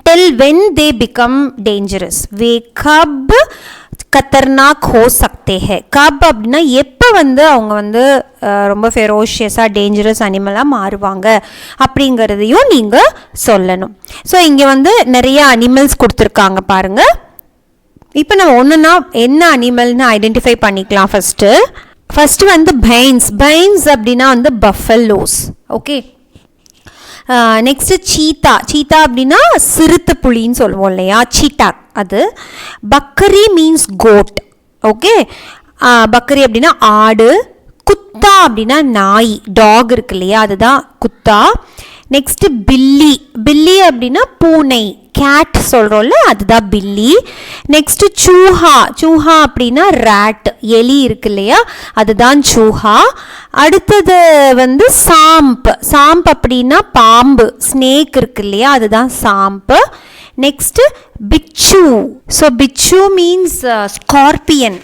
tell when they become dangerous. वे कब खतरनाक हो सकते हैं, कब அப்படின்னா எப்போ வந்து அவங்க வந்து ரொம்ப ஃபெரோஷியஸாக டேஞ்சரஸ் அனிமலாக மாறுவாங்க அப்படிங்கிறதையும் நீங்கள் சொல்லணும். ஸோ இங்கே வந்து நிறைய அனிமல்ஸ் கொடுத்துருக்காங்க பாருங்கள். இப்போ நம்ம ஒன்றுனா என்ன அனிமல்னு ஐடென்டிஃபை பண்ணிக்கலாம். ஃபஸ்ட்டு வந்து பைன்ஸ் அப்படின்னா வந்து பஃபலோஸ். ஓகே. நெக்ஸ்ட்டு சீத்தா அப்படின்னா சிறுத்தை புலின்னு சொல்லுவோம் இல்லையா, சீட்டா அது. Bakri means code. Okay. Bakri அப்படின்னா ஆடு. குத்தா அப்படின்னா நாய், டாக் இருக்கு இல்லையா, அதுதான் குத்தா. நெக்ஸ்ட்டு பில்லி அப்படின்னா பூனை, கேட் சொல்கிறோம்ல, அதுதான் பில்லி. நெக்ஸ்ட்டு சூஹா அப்படின்னா ரேட், எலி இருக்கு இல்லையா, அதுதான் சூஹா. அடுத்தது வந்து சாம்ப் அப்படின்னா பாம்பு, ஸ்னேக் இருக்கு இல்லையா, அதுதான் சாம்பு. நெக்ஸ்ட்டு பிச்சு. ஸோ பிச்சு மீன்ஸ் ஸ்கார்பியன்.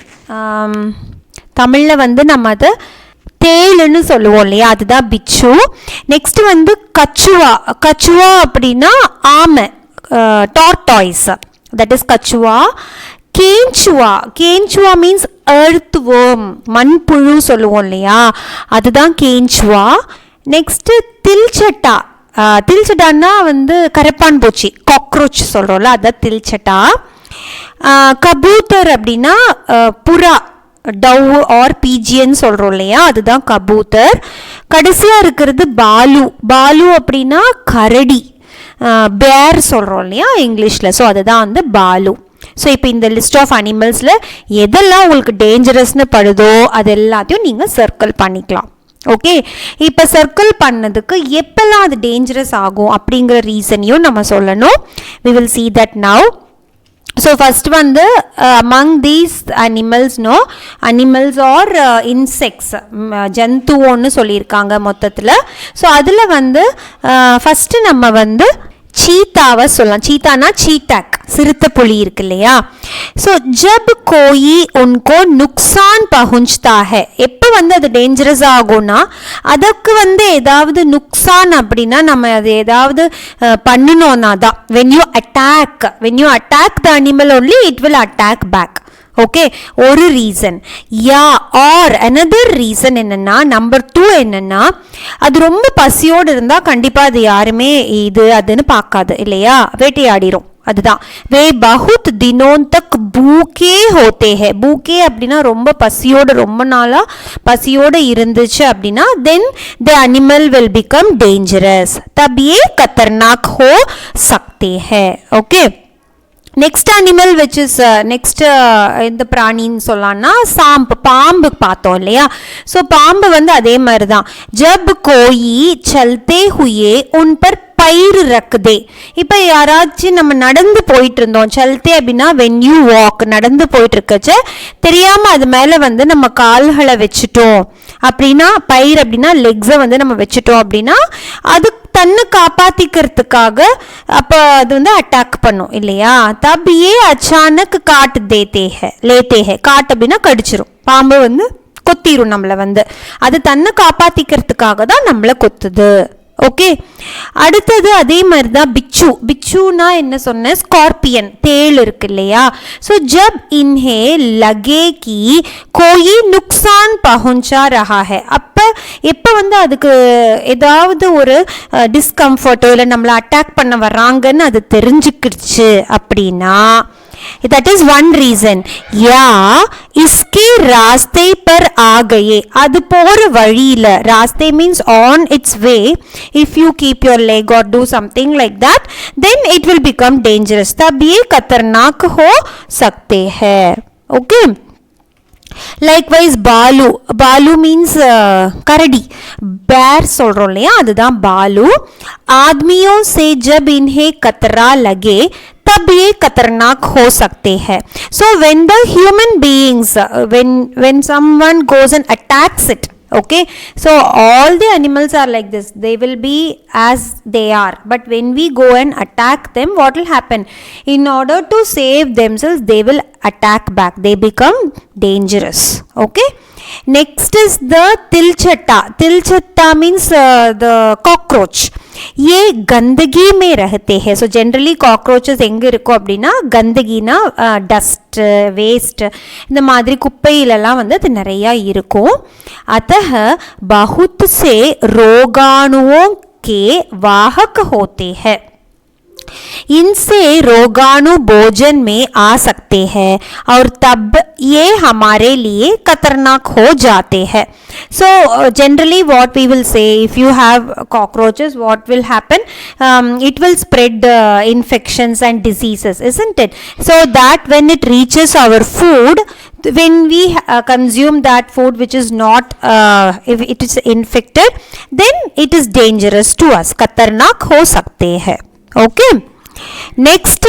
தமிழில் வந்து நம்ம அதை தேளுன்னு சொல்லுவோம் இல்லையா, அதுதான் பிச்சு. நெக்ஸ்ட் வந்து கச்சுவா. கச்சுவா அப்படின்னா ஆமை, டார்டாய்ஸ், தட் இஸ் கச்சுவா. கேஞ்சுவா. கேஞ்சுவா மீன்ஸ் எர்த் வேர்ம், மண்புழு சொல்லுவோம் இல்லையா, அதுதான் கேஞ்சுவா. நெக்ஸ்ட் தில்சட்டா. தில்சட்டான்னா வந்து கரப்பான் பூச்சி, காக்ரோச் சொல்கிறோம்ல, அதுதான் தில்சட்டா. கபூத்தர் அப்படின்னா புறா, டவ் ஆர் பீஜியன் சொல்கிறோம் இல்லையா, அதுதான் கபூத்தர். கடைசியாக இருக்கிறது பாலு. பாலு அப்படின்னா கரடி, பேர் சொல்கிறோம் இல்லையா இங்கிலீஷில், ஸோ அதுதான் வந்து பாலு. ஸோ இப்போ இந்த லிஸ்ட் ஆஃப் அனிமல்ஸில் எதெல்லாம் உங்களுக்கு டேஞ்சரஸ்னு படுதோ அது எல்லாத்தையும் நீங்கள் சர்க்கிள் பண்ணிக்கலாம். ஓகே, இப்போ சர்க்கிள் பண்ணதுக்கு எப்பெல்லாம் அது டேஞ்சரஸ் ஆகும் அப்படிங்கிற ரீசனையும் நம்ம சொல்லணும். we will see that now. So first வந்து among these animals animals or insects, ஜந்துவோன்னு சொல்லியிருக்காங்க மொத்தத்தில். ஸோ அதில் வந்து ஃபஸ்ட்டு நம்ம வந்து சீத்தாவை சொல்லலாம். சீத்தானா சீட்டாக், சிறுத்தை புலி இருக்கு இல்லையா. ஸோ ஜப் கோயி உன்கோ நுக்சான் பहुंचता है, எப்போ வந்து அது டேஞ்சரஸ் ஆகும்னா அதற்கு வந்து ஏதாவது நுக்சான் அப்படின்னா நம்ம அது ஏதாவது பண்ணணும்னா தான். when you attack the animal only it will attack back. Okay, ஒரு ரீசன். யா ஆர் another ரீசன் என்னன்னா, நம்பர் 2 என்னன்னா, அது ரொம்ப பசியோடு இருந்தால் கண்டிப்பாக அது யாருமே இது அதுன்னு பார்க்காது இல்லையா, வேட்டையாடிரும். அதுதான் வே பகுத் தினோன் தக் பூக்கே ஹோத்தே ஹே. பூக்கே அப்படின்னா ரொம்ப பசியோடு, ரொம்ப நாளாக பசியோடு இருந்துச்சு அப்படின்னா then the animal will become dangerous, தப் ஏ கத்தர்னாக் ஹோ சக்தே ஹே. Okay, next animal which is next இந்த பிராணின்னு சொல்லலாம்னா பாம்பு பார்த்தோம் இல்லையா. ஸோ பாம்பு வந்து அதே மாதிரி தான். ஜப் கோயி சல்தே ஹுயே உன் பர் பயிர் ரக்குதே. இப்போ யாராச்சும் நம்ம நடந்து போயிட்டு இருந்தோம், சல்தே அப்படின்னா வென் யூ வாக், நடந்து போயிட்டு இருக்கச்ச தெரியாமல் அது மேலே வந்து நம்ம கால்களை வச்சுட்டோம் அப்படின்னா, பயிர் அப்படின்னா லெக்ஸை வந்து நம்ம வச்சுட்டோம் அப்படின்னா அது தன்னை காப்பாற்றிக்கிறதுக்காக அப்போ அது வந்து அட்டாக் பண்ணும் இல்லையா. தப் ஏ அச்சானக் காட்டு லேத்தே ஹே. காட்டு அப்படின்னா கடிச்சிரும், பாம்பு வந்து கொத்திரும் நம்மளை வந்து, அது தன்னை காப்பாற்றிக்கிறதுக்காக தான் நம்மளை கொத்துது. ஓகே, அடுத்தது அதே மாதிரி தான் பிச்சு. பிச்சுனா என்ன சொன்னேன், ஸ்கார்பியன், தேள் இருக்கு இல்லையா. ஸோ ஜப் இன்ஹே லகே கி கோயி நுக்சான் பहुंचा रहा है, அப்போ எப்போ வந்து அதுக்கு ஏதாவது ஒரு டிஸ்கம்ஃபர்ட்டோ இல்லை நம்மளை அட்டாக் பண்ண வர்றாங்கன்னு அது தெரிஞ்சுக்கிடுச்சு அப்படின்னா that is one reason. या इसके रास्ते पर आ गए, அது போற வழியில, रास्ते means on its way, if you keep your leg or do something like that then it will become dangerous, तब ये खतरनाक हो सकते हैं. okay, likewise பாலு. பாலு மீன்ஸ் கரடி, பேர் சொல்கிறோம் இல்லையா, அதுதான் பாலு. ஆத்மியோं से जब इन्हें खतरा लगे तब ये खतरनाक हो सकते हैं. So when the human beings, when someone goes and attacks it, okay, so all the animals are like this, they will be as they are, but when we go and attack them, what will happen? In order to save themselves they will attack back, they become dangerous. Okay, next is the tilchatta. Tilchatta means the cockroach. ये गंदगी में रहते हैं. So generally cockroaches எங்கே இருக்கும் அப்படின்னா, கந்தகினா dust, waste, இந்த மாதிரி குப்பையிலலாம் வந்து அது நிறையா இருக்கும். अतः बहुत से रोगाणुओं के वाहक होते हैं, इनसे रोगाणु भोजन में आ सकते हैं और तब ये हमारे लिए खतरनाक हो जाते हैं. So generally what we will say, if you have cockroaches, what will happen? It will spread infections and diseases, isn't it? So that when it reaches our food, when we consume that food which is not if it is infected, then it is dangerous to us, खतरनाक हो सकते हैं. Okay, next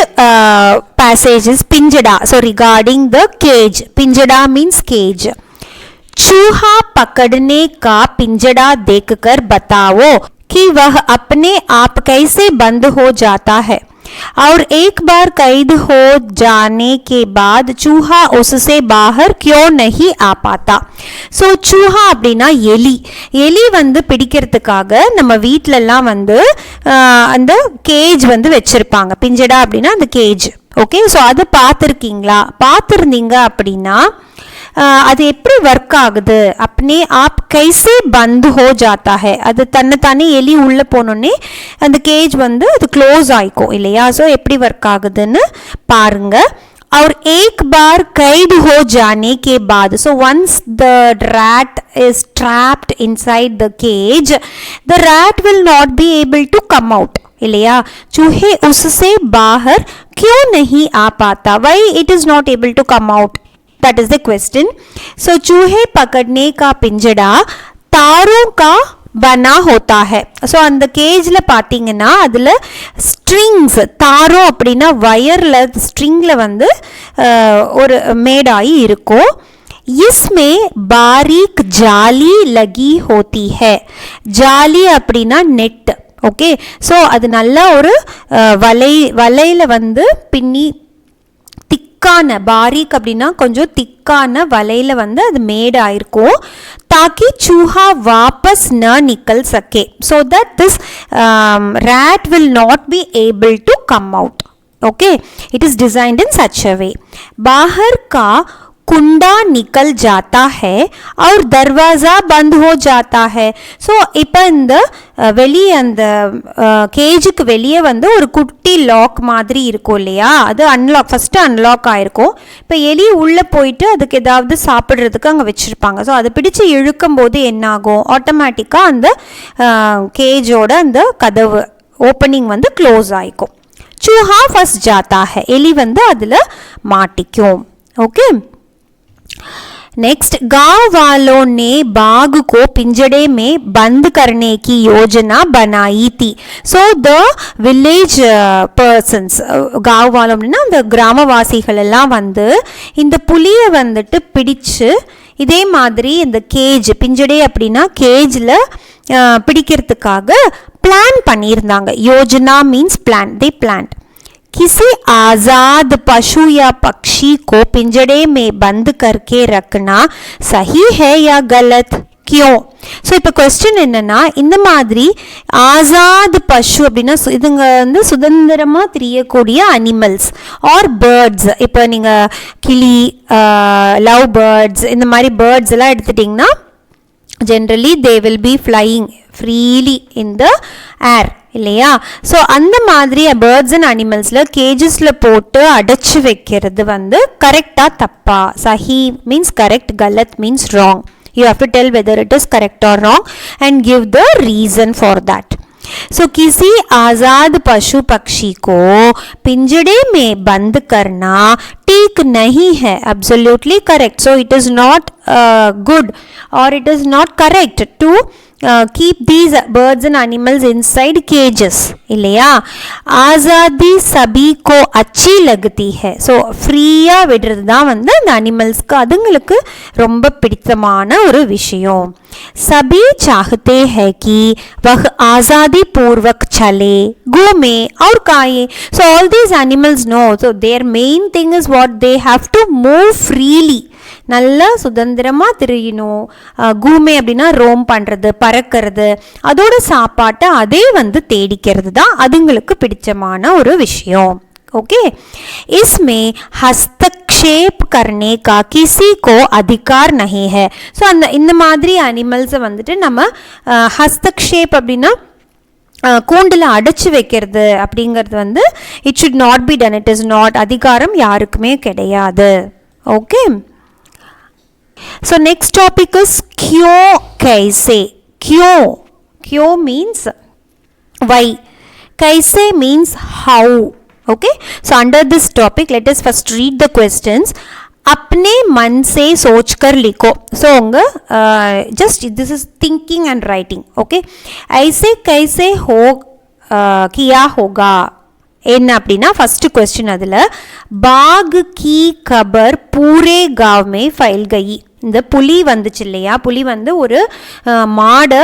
passage is pinjada. So regarding the cage, pinjada means cage. चूहा पकड़ने का पिंजड़ा देखकर बताओ कि वह अपने आप कैसे बंद हो जाता है. और एक बार कैद हो जाने के बाद चूहा उससे बाहर क्यों नहीं आ पाता. ஸோ சூஹா அப்படின்னா எலி. எலி வந்து பிடிக்கிறதுக்காக நம்ம வீட்டிலலாம் வந்து அந்த கேஜ் வந்து வச்சுருப்பாங்க. பிஞ்சடா அப்படின்னா அந்த கேஜ். ஓகே, ஸோ அதை பார்த்துருக்கீங்களா? பார்த்துருந்தீங்க அப்படின்னா அது எப்படி ஒர்க் ஆகுது अपने आप कैसे बंद हो जाता है. அது தன்னைத்தானே எலி உள்ளே போனோடனே அந்த கேஜ் வந்து அது க்ளோஸ் ஆகிக்கும் இல்லையா? ஸோ எப்படி ஒர்க் ஆகுதுன்னு பாருங்க. और एक बार कैद हो जाने के बाद, so once the rat is trapped inside the cage, the rat will not be able to come out. இல்லையா? चूहे उससे बाहर क्यों नहीं आ पाता? Why it is not able to come out? That is the question. So चूहे पकड़ने का पिंजड़ा तारों का बना होता है. ஸோ அந்த கேஜில் பார்த்தீங்கன்னா அதில் ஸ்ட்ரிங்ஸ், தாரம் அப்படின்னா வயரில் ஸ்ட்ரிங்கில் வந்து ஒரு மேடாகி இருக்கும். इसमें बारीक जाली लगी होती है. जाली அப்படின்னா நெட். ஓகே, ஸோ அது நல்ல ஒரு வலையில் வந்து பின்னி திக்கான, பாரிக் அப்படின்னா கொஞ்சம் திக்கான வலையில் வந்து அது மேட் ஆயிருக்கும். ताकि चूहा वापस न निकल सके, so that this rat will not be able to come out. Okay, it is designed in such a way. बाहर का कुंडा निकल जाता है और दरवाज़ा बंद हो जाता है. ஸோ இப்போ இந்த வெளியே அந்த கேஜுக்கு வெளியே வந்து ஒரு குட்டி லாக் மாதிரி இருக்கும் இல்லையா? அது ஃபஸ்ட்டு அன்லாக் ஆகிருக்கும். இப்போ எலி உள்ளே போயிட்டு அதுக்கு ஏதாவது சாப்பிட்றதுக்கு அங்கே வச்சுருப்பாங்க. ஸோ அதை பிடிச்சி இழுக்கும் போது என்னாகும்? ஆட்டோமேட்டிக்காக அந்த கேஜோட அந்த கதவு ஓப்பனிங் வந்து க்ளோஸ் ஆகிக்கும். चूहा फंस जाता है, எலி வந்து அதில் மாட்டிக்கும். ஓகே, नेक्स्ट, गांव वालों ने बाघ को पिंजड़े में बंद करने की योजना बनाई थी. सो द विलेज पर्सन्स, गांव वालों அப்படின்னா அந்த கிராமவாசிகள் எல்லாம் வந்து இந்த புலியை வந்துட்டு பிடிச்சு இதே மாதிரி இந்த கேஜ், பிஞ்சடே அப்படின்னா கேஜில் பிடிக்கிறதுக்காக பிளான் பண்ணியிருந்தாங்க. யோஜனா மீன்ஸ் பிளான், தே பிளான்ட். किसी आज़ाद पशु या पक्षी को पिंजड़े में बंद करके रखना सही है या गलत, क्यों? ஸோ இப்போ கொஸ்டின் என்னென்னா, இந்த மாதிரி ஆசாத் பஷு அப்படின்னா இதுங்க வந்து சுதந்திரமாக தெரியக்கூடிய அனிமல்ஸ் ஆர் பேர்ட்ஸ். இப்போ நீங்கள் கிளி, லவ் பேர்ட்ஸ், இந்த மாதிரி பேர்ட்ஸ் எல்லாம் எடுத்துட்டிங்கன்னா generally they will be flying freely in the air இல்லையா? ஸோ அந்த மாதிரி பேர்ட்ஸ் அண்ட் அனிமல்ஸில் கேஜஸில் போட்டு அடைச்சி வைக்கிறது வந்து கரெக்டாக தப்பா? சஹி மீன்ஸ் கரெக்ட், கலத் means wrong. You have to tell whether it is correct or wrong and give the reason for that. So किसी आज़ाद पशु पक्षी को पिंजड़े में बंद करना ठीक नहीं है. Absolutely correct. So it is not good or it is not correct to keep these birds and animals inside cages. இல்லையா? ஆசாதி சபி கோ அச்சி லகதி है. ஸோ ஃப்ரீயாக விடுறது தான் வந்து அந்த அனிமல்ஸ்க்கு அதுங்களுக்கு ரொம்ப பிடித்தமான ஒரு விஷயம். सभी चाहते हैं कि वह आज़ादी पूर्वक चले, घूमे और खाए. So all these animals know, so their main thing is what they have to move freely. நல்லா சுதந்திரமாக திரியணும். கூமே அப்படின்னா ரோம் பண்ணுறது, பறக்கிறது, அதோட சாப்பாட்டை அதே வந்து தேடிக்கிறது தான் அதுங்களுக்கு பிடிச்சமான ஒரு விஷயம். ओके, इसमें हस्तक्षेप करने का किसी को अधिकार नहीं है. ஸோ அந்த இந்த மாதிரி அனிமல்ஸை வந்துட்டு நம்ம ஹஸ்தக்ஷேப் அப்படின்னா கூண்டில் அடைச்சி வைக்கிறது அப்படிங்கிறது வந்து it should not be done. It is not, அதிகாரம் யாருக்குமே கிடையாது. Okay, so next topic is क्यों कैसे. क्यों means why, कैसे means how. Okay, so under this topic let us first read the questions. अपने मन से सोच कर लिखो. so उंगा just this is thinking and writing. okay, ऐसे कैसे हो किया होगा என்ன அப்படின்னா ஃபர்ஸ்ட் क्वेश्चन அதில் बाघ की खबर पूरे गांव में फैल गई. இந்த புலி வந்துச்சு இல்லையா? புலி வந்து ஒரு மாடை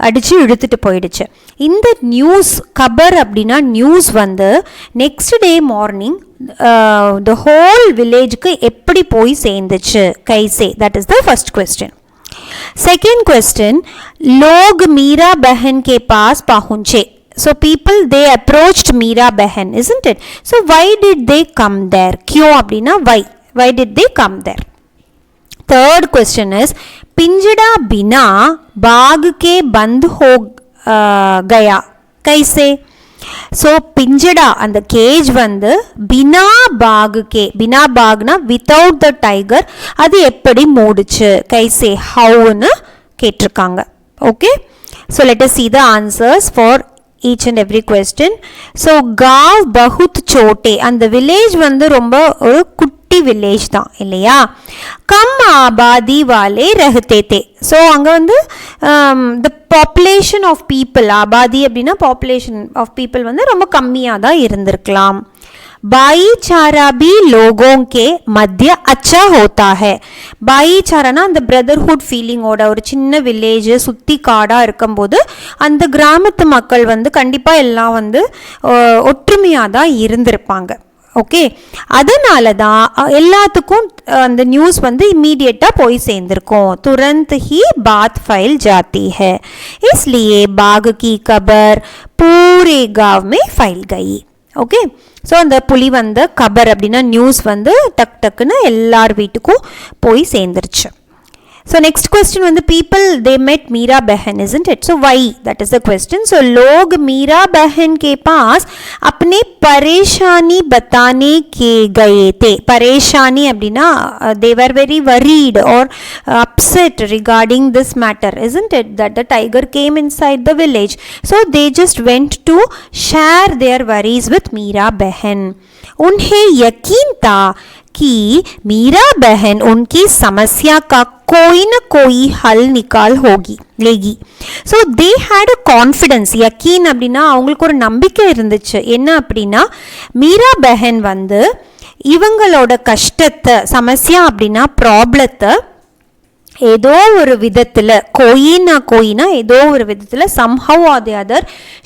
அடித்து இழுத்துட்டு போயிடுச்சு. இந்த நியூஸ் கபர் அப்படின்னா நியூஸ் வந்து next day morning the whole வில்லேஜுக்கு எப்படி போய் சேர்ந்துச்சு கைசே? That is the first question. Second question, लोग मीरा बहन के पास पहुंचे. So people they approached Meera Behan, isn't it? So why did they come there? क्यों அப்படின்னா why did they come there? Third question is, पिंजड़ा बिना बाग के बंद हो गया कैसे? ஸோ பிஞ்சடா அந்த கேஜ் வந்து பினா பாகுக்கே, பினா பாக்னா வித்தவுட் த டைகர், அது எப்படி மூடுச்சு கைசே ஹவுன்னு கேட்டிருக்காங்க. Okay, so let us see the answers for each and every question. So गांव बहुत छोटे, அந்த வில்லேஜ் வந்து ரொம்ப ஒரு குட்டி வில்லேஜ் தான் இல்லையா. கம் ஆபாதி வாலே ரஹ்தே தே. ஸோ அங்கே வந்து த பாப்புலேஷன் ஆஃப் பீப்புள், ஆபாதி அப்படின்னா பாப்புலேஷன் ஆஃப் பீப்புள் வந்து ரொம்ப கம்மியாக தான் இருந்திருக்கலாம். भाईचारा भी लोगों के मध्य अच्छा होता है. भाईचाराனா அந்த பிரதர்ஹுட் ஃபீலிங்கோட, ஒரு சின்ன வில்லேஜ் சுற்றி காடாக இருக்கும்போது அந்த கிராமத்து மக்கள் வந்து கண்டிப்பாக எல்லாம் வந்து ஒற்றுமையாக தான் இருந்திருப்பாங்க. ஓகே, அதனால தான் எல்லாத்துக்கும் அந்த நியூஸ் வந்து இம்மீடியட்டாக போய் சேர்ந்துருக்கும். तुरंत ही बात फैल जाती है, इसलिए बाघ की खबर पूरे गांव में फैल गई. ஓகே, ஸோ அந்த புலி வந்த கபர் அப்படின்னா நியூஸ் வந்து டக் டக்குன்னு எல்லார் வீட்டுக்கும் போய் சேர்ந்துருச்சு. So next question வந்து people they met Meera Behan, isn't it? So why? That is the question. So लोग मीरा बहन के पास अपने परेशानी बताने के गए थे. परेशानी அப்படின்னா they were very worried or upset regarding this matter, isn't it? That the tiger came inside the village. So they just went to share their worries with Meera Behan. उन्हें यकीन था कि मीरा बहन उनकी समस्या का कोई न कोई हल निकाल लेगी. So they had a confidence, யக்கீன் அப்படின்னா அவங்களுக்கு ஒரு நம்பிக்கை இருந்துச்சு. என்ன அப்படின்னா மீரா பெஹன் வந்து இவங்களோட கஷ்டத்தை, சமஸ்யா அப்படின்னா ப்ராப்ளத்தை ஏதோ ஒரு விதத்தில், கோயினா ஏதோ ஒரு விதத்தில் somehow or the other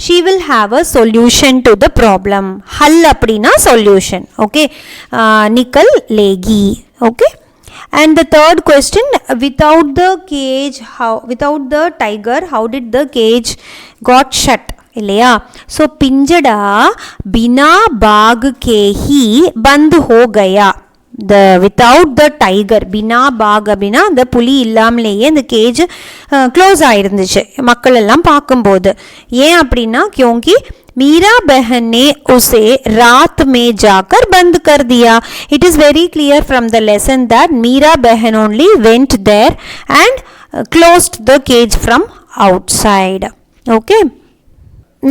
she will have a solution to the problem. ஹல் அப்படின்னா solution. Okay, nickel Lekhi. Okay, and the third question, without the cage, without the tiger, how did the cage got shut? இல்லையா. So பிஞ்சடா பினா பாக் கே ஹி பந்த் ஹோ கயா. வித்தவுட் த டைகர், பினா பாக் அப்படின்னா அந்த புலி இல்லாமலேயே அந்த கேஜ் க்ளோஸ் ஆயிருந்துச்சு மக்கள் எல்லாம் பார்க்கும்போது. ஏன் அப்படின்னா क्योंकि मीरा बहन ने उसे रात में जाकर बंद कर दिया. It is very clear from the lesson that Meera बहन only went there and closed the cage from outside. Okay.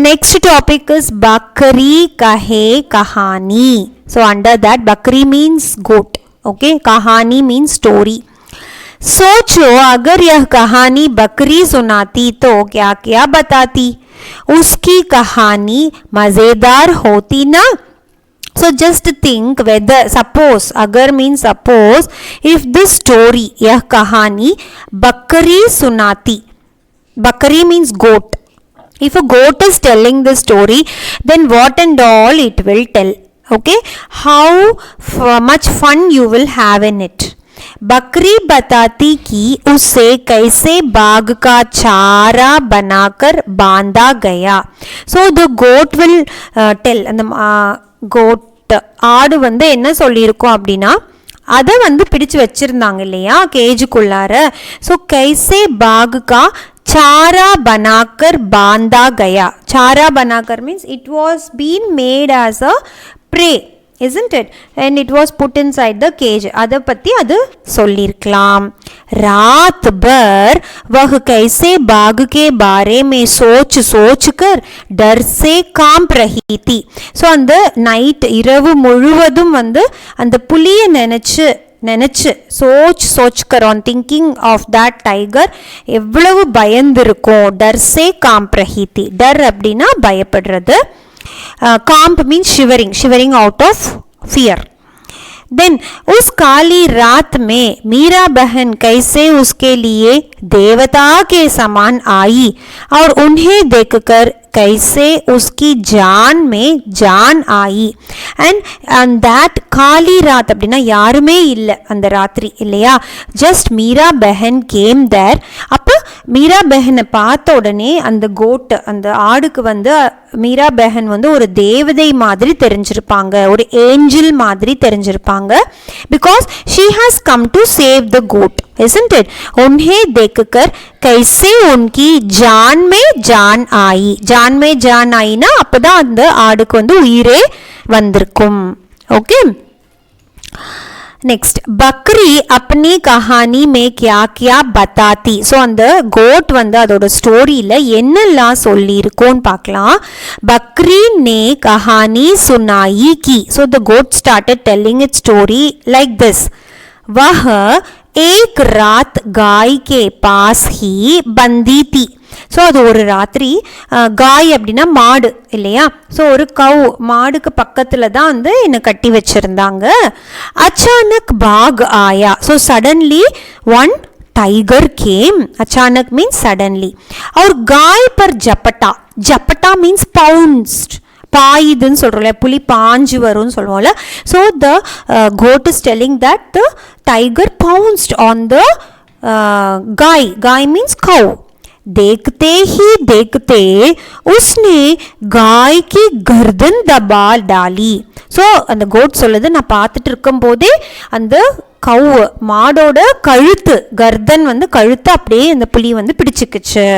Next topic is Bakri Kahe Kahani. So under that, Bakri means goat. Okay. Kahani means story. सोचो अगर यह कहानी बकरी सुनाती तो क्या क्या बताती. उसकी कहानी मज़ेदार होती ना. So just think whether, suppose, agar means suppose, if this story, यह कहानी बकरी सुनाती. Bakri means goat. If a goat is telling the story, then what and all it will tell. Okay, how much fun you will have in it. बकरी बताती कि उसे कैसे बाघ का चारा बनाकर बांधा गया. So the goat will tell. அந்த goat ஆடு வந்து என்ன சொல்லியிருக்கோம் அப்படின்னா அதை வந்து பிடிச்சு வச்சிருந்தாங்க இல்லையா கேஜுக்குள்ளார. ஸோ கைசே பாக் கா चारा बनाकर बांधा गया. चारा बनाकर means it was been made as a prey, isn't it? And it was put inside the cage. அதை பற்றி அது சொல்லியிருக்கலாம். रात भर वह कैसे बाघ के बारे में सोच कर डर से कांप रही थी. ஸோ அந்த நைட் இரவு முழுவதும் வந்து அந்த புலியை நினச்சி சோச் கரோன் திங்கிங் ஆஃப் தட் டைகர் எவ்வளவு பயந்துருக்கும். டர் சே காம்ப் ரஹீதி. டர் அப்படின்னா பயப்படுறது. காம்ப் means shivering out of fear. Then उस काली रात में मीरा बहन कैसे उसके लिए देवता के समान आई और उन्हें देखकर कैसे उसकी जान में जान आई. and that காலி ராத் அப்படின்னா யாருமே இல்லை அந்த ராத்திரி இல்லையா, ஜஸ்ட் மீரா பெஹன் கேம் தேர். அப்போ மீரா பெஹனை பார்த்த உடனே அந்த கோட் அந்த ஆடுக்கு வந்து மீரா பெஹன் வந்து ஒரு தேவதை மாதிரி தெரிஞ்சிருப்பாங்க, ஒரு ஏஞ்சல் மாதிரி தெரிஞ்சிருப்பாங்க. Because she has come to save the goat, isn't it? उन्हें देखकर कैसे उनकी जान में जान आई. जान में जान आई ना அப்பதான் அந்த ஆடுக்கு வந்து உயிரே வந்திருக்கும். ஓகே, नेक्स्ट बकरी अपनी कहानी में क्या क्या बताती. ஸோ அந்த கோட் வந்து அதோட ஸ்டோரியில் என்னெல்லாம் சொல்லியிருக்கோன்னு பார்க்கலாம். बकरी ने कहानी सुनाई की. So the goat started telling its story like this. वह एक रात गाय के पास ही बंदी थी. ஸோ அது ஒரு ராத்திரி காய் அப்படின்னா மாடு இல்லையா, ஸோ ஒரு கவு மாடுக்கு பக்கத்தில் தான் வந்து என்னை கட்டி வச்சுருந்தாங்க. அச்சானக் பாக் ஆயா. ஸோ சடன்லி ஒன் टाइगर केम. अचानक मीन्स सडनली. और गाय पर झपटा. झपटा मीन्स पाउंस्ड. பாயுதுன்னு சொல்கிறோம்ல, புலி பாஞ்சு வரும்னு சொல்லுவோம்ல. So the code is telling that the tiger pounced on the गाय. गाय मीन्स कौ. देखते ही देखते उसने गाय की गर्दन दबा डाली. ஸோ அந்த கோட் சொல்லுது, நான் பார்த்துட்டு இருக்கும் போதே அந்த கவு மாடோட கழுத்து கர்தன் வந்து கழுத்து அப்படியே அந்த புலி வந்து பிடிச்சிக்குச்சு.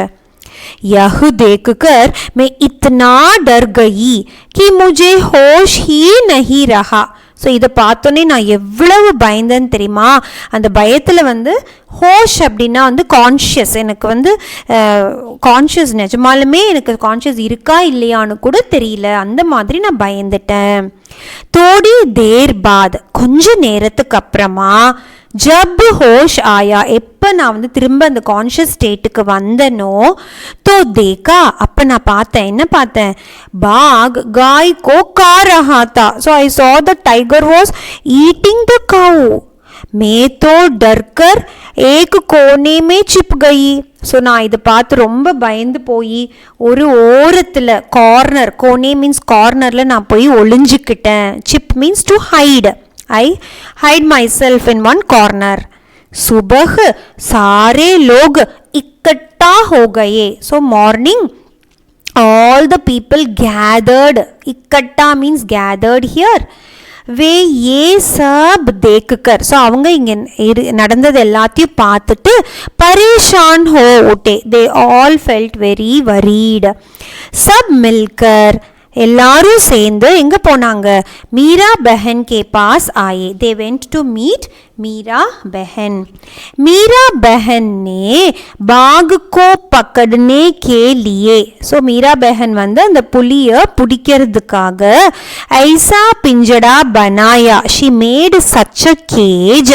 यह देखकर मैं इतना डर गई कि मुझे होश ही नहीं रहा. ஸோ இதை பார்த்தோன்னே நான் எவ்வளவு பயந்தேன்னு தெரியுமா. அந்த பயத்தில் வந்து ஹோஷ் அப்படின்னா வந்து கான்ஷியஸ், எனக்கு வந்து கான்ஷியஸ் நிஜமாலுமே எனக்கு கான்ஷியஸ் இருக்கா இல்லையான்னு கூட தெரியல, அந்த மாதிரி நான் பயந்துட்டேன். தோடி தேர் பாத், கொஞ்ச நேரத்துக்கு அப்புறமா ஜப் ஹோஷ் ஆயா, எப்போ நான் வந்து திரும்ப அந்த கான்ஷியஸ் ஸ்டேட்டுக்கு வந்தனோ தோ தேக்கா, அப்போ நான் பார்த்தேன், என்ன பார்த்தேன், பாக் காய் கோ கா ரஹா தா. ஸோ ஐ சா த டைகர் வாஸ் ஈட்டிங் த கவு. मैं तो डर कर एक कोने में छिप गई. ஸோ நான் இதை பார்த்து ரொம்ப பயந்து போய் ஒரு ஓரத்தில் கார்னர், கோனே மீன்ஸ் கார்னரில் நான் போய் ஒளிஞ்சிக்கிட்டேன். சிப் means to hide. I hide myself in one corner. सुबह सारे लोग इकट्ठा हो गए. So morning all the people gathered. इकट्ठा means gathered here. वे ये सब देखकर, ஸோ அவங்க இங்கே நடந்தது எல்லாத்தையும் பார்த்துட்டு परेशान हो उठे. They all felt very worried. सब मिलकर எல்லாரும் சேர்ந்து எங்கே போனாங்க, மீரா பெஹன் கே பாஸ் ஆயே. They went to meet Meera பெஹன். மீரா பெஹன் ने बाघ को पकड़ने के लिए, ஸோ மீரா பெஹன் வந்து அந்த புலியை பிடிக்கிறதுக்காக ऐसा पिंजड़ा बनाया. She made such a cage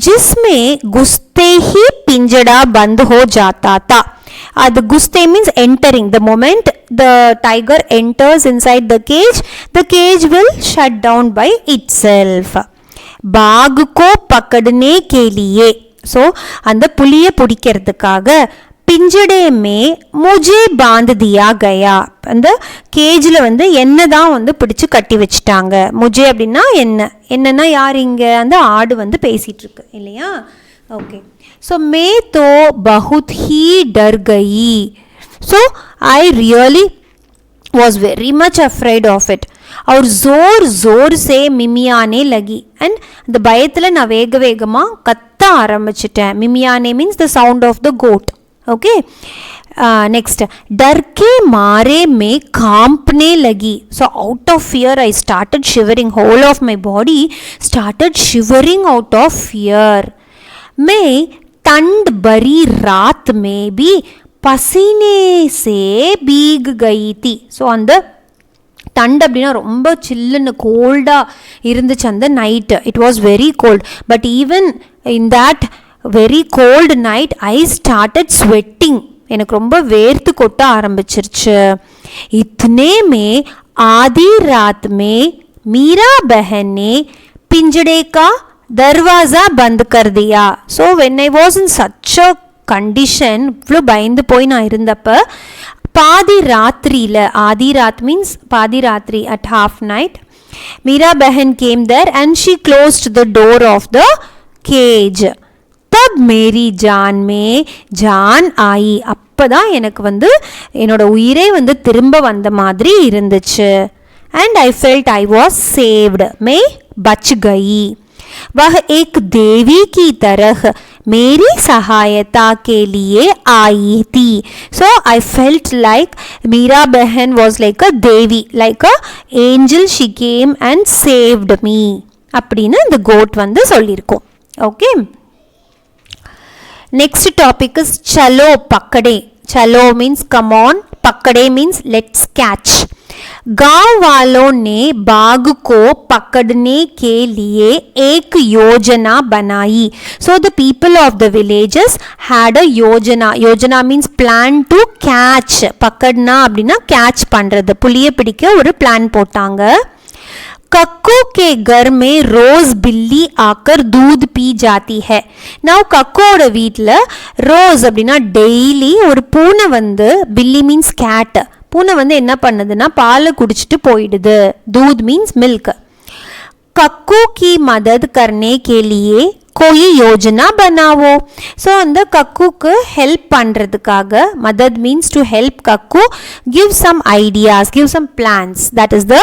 जिसमें घुसते ही पिंजड़ा बंद हो जाता था. The guste means entering. The moment the tiger enters inside the cage will shut down by itself. बाघ को पकड़ने के लिए, so அந்த புலியை பிடிக்கிறதுக்காக பிஞ்சடே மே முஜே பாந்த் தியா கயா. அந்த கேஜில் வந்து என்ன தான் வந்து பிடிச்சி கட்டி வச்சுட்டாங்க. முஜே அப்படின்னா என்னன்னா யார், இங்கே அந்த ஆடு வந்து பேசிகிட்டு இருக்கு இல்லையா. ओके, सो मैं तो बहुत ही डर गई. So I really was very much afraid of it. और ज़ोर ज़ोर से मिमियाने लगी. एंड அந்த பயத்தில் நான் வேக வேகமாக கத்த ஆரம்பிச்சிட்டேன். மிமியானே means the sound of the goat. Okay, next डर के मारे में कांपने लगी. So out of fear I started shivering. Whole of my body started shivering out of fear. मैं ठंड भरी रात में भी पसीने से भीग गई थी. ஸோ அந்த டண்ட் அப்படின்னா ரொம்ப சில்லுன்னு கோல்டாக இருந்துச்சு அந்த night. It was very cold. But even in that very gold night I started sweating. எனக்கு ரொம்ப வேர்த்து கொட்ட ஆரம்பிச்சிருச்சு. इतने में आधी रात में मीरा बहन ने पिंजड़े का दरवाजा बंद कर दिया. So when I was in such a condition, இவ்வளோ பயந்து போய் நான் இருந்தப்ப பாதி ராத்திரியில், ஆதி ராத் மீன்ஸ் பாதி ராத்திரி, at half night, Meera Behan came there and she closed the door of the cage. तब मेरी जान में जान आई. அப்பதான் எனக்கு வந்து என்னோட உயிரே வந்து திரும்ப வந்த மாதிரி இருந்துச்சு. And I felt I was saved. मैं बच गई. वह एक देवी की तरह मेरी सहायता के लिए आई थी. So I felt like Meera Behan was like a devi, like a angel. She came and saved me. அப்படின்னு இந்த goat வந்து சொல்லியிருக்கோம். Okay. Next topic is chalo pakade. Chalo means come on, pakade means let's catch. गांव वालों ने बाघ को पकड़ने के लिए एक योजना बनाई. So the people of the villages had a योजना. योजना means plan to catch. पकड़ना அப்படின்னா catch பண்றது, புலியை பிடிக்க ஒரு பிளான் போட்டாங்க. कक्कू के घर में रोज बिल्ली आकर दूध पी जाती है. नाउ कक्कोட வீட்ல ரோஸ் அப்படின்னா டெய்லி ஒரு பூனை வந்து, பில்லி மீன்ஸ் கேட், பூனை வந்து என்ன பண்ணுதுன்னா பாலை குடிச்சிட்டு போயிடுது. दूध மீன்ஸ் மில்க். कक्कू की मदद करने के लिए कोई योजना बनाओ. ஸோ அந்த கக்குக்கு ஹெல்ப் பண்ணுறதுக்காக, மதத் means to help Kakku, give some ideas, give some plans. That is the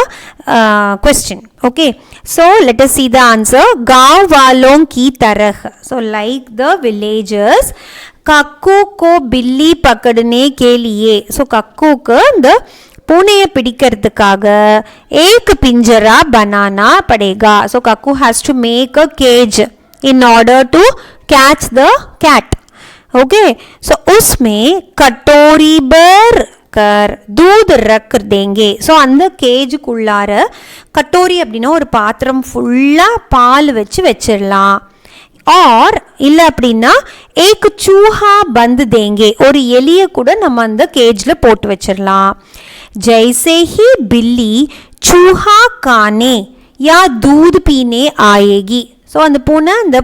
question. Okay, so let us see the answer. गांव वालों की तरह, so like the villagers, cuckoo को बिल्ली पकड़ने के लिए, so कक्कूக்கு இந்த பூனையை பிடிக்கிறதுக்காக एक पिंजरा बनाना पड़ेगा. so cuckoo has to make a cage in order to catch the cat. okay, so उसमें कटोरी भर कर दूध रख देंगे. ஸோ அந்த கேஜுக்குள்ளார கட்டோரி அப்படின்னா ஒரு பாத்திரம் ஃபுல்லாக பால் வச்சிடலாம். ஆர் இல்லை அப்படின்னா ஏக் சூஹா பந்து தேங்கே, ஒரு எலியை கூட நம்ம அந்த கேஜில் போட்டு வச்சிடலாம். जैसे ही बिल्ली चूहा खाने या दूध पीने आएगी. ஸோ அந்த பூனை இந்த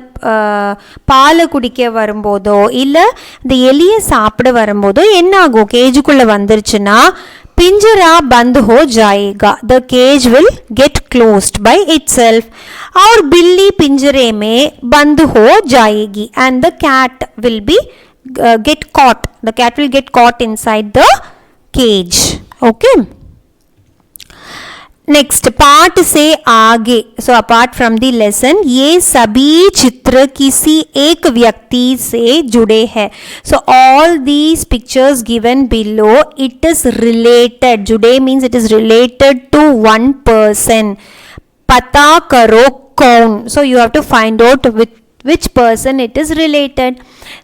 பாலை குடிக்க வரும்போதோ இல்லை இந்த எலியை சாப்பிட வரும்போதோ என்ன ஆகும், கேஜுக்குள்ளே வந்துருச்சுன்னா पिंजरा बंद हो जाएगा. The cage will get closed by itself. और बिल्ली पिंजरे में बंद हो जाएगी and the cat will be get caught. The cat will get caught inside the cage. Okay. Next part से आगे, so apart from the lesson, ये सभी चित्र किसी एक व्यक्ति से जुड़े हैं. So all these pictures given below, it is related. जुड़े means it is related to one person. पता करो कौन. So you have to find out with which person it is related.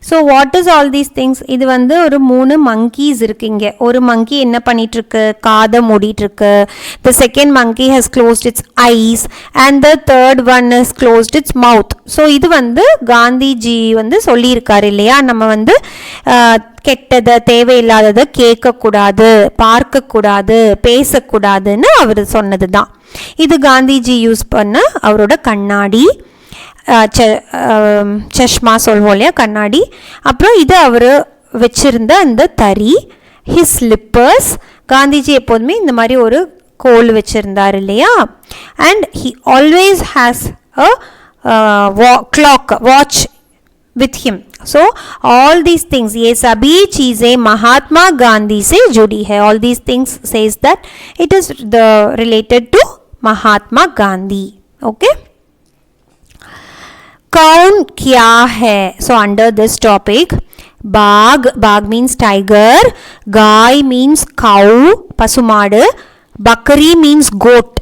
so what is all these things? இது வந்து ஒரு 3 monkeys இருக்குங்க. ஒரு monkey என்ன பண்ணிட்டு இருக்கு, காதை மூடிட்டு இருக்கு. the second monkey has closed its eyes and the third one has closed its mouth. so இது வந்து காந்திஜி வந்து சொல்லியிருக்காரு இல்லையா, நம்ம வந்து கெட்டதை தேவையில்லாததை கேட்கக்கூடாது, பார்க்கக்கூடாது, பேசக்கூடாதுன்னு அவர் சொன்னது தான். இது காந்திஜி யூஸ் பண்ண அவரோட கண்ணாடி, சஷ்மா சொல்வோம் இல்லையா, கண்ணாடி. அப்புறம் இது அவர் வச்சிருந்த அந்த தறி, ஹிஸ் ஸ்லிப்பர்ஸ். காந்திஜி எப்போதுமே இந்த மாதிரி ஒரு கோல் வச்சிருந்தார் இல்லையா. And he always has a clock watch with him. so all these things, ये सभी चीज़ें महात्मा गांधी से जुड़ी है. all these things says that it is the related to Mahatma Gandhi. okay. कौन क्या है? so under this topic, बाघ, बाघ means tiger, गाय means cow, पशुमाடு, बकरी means goat,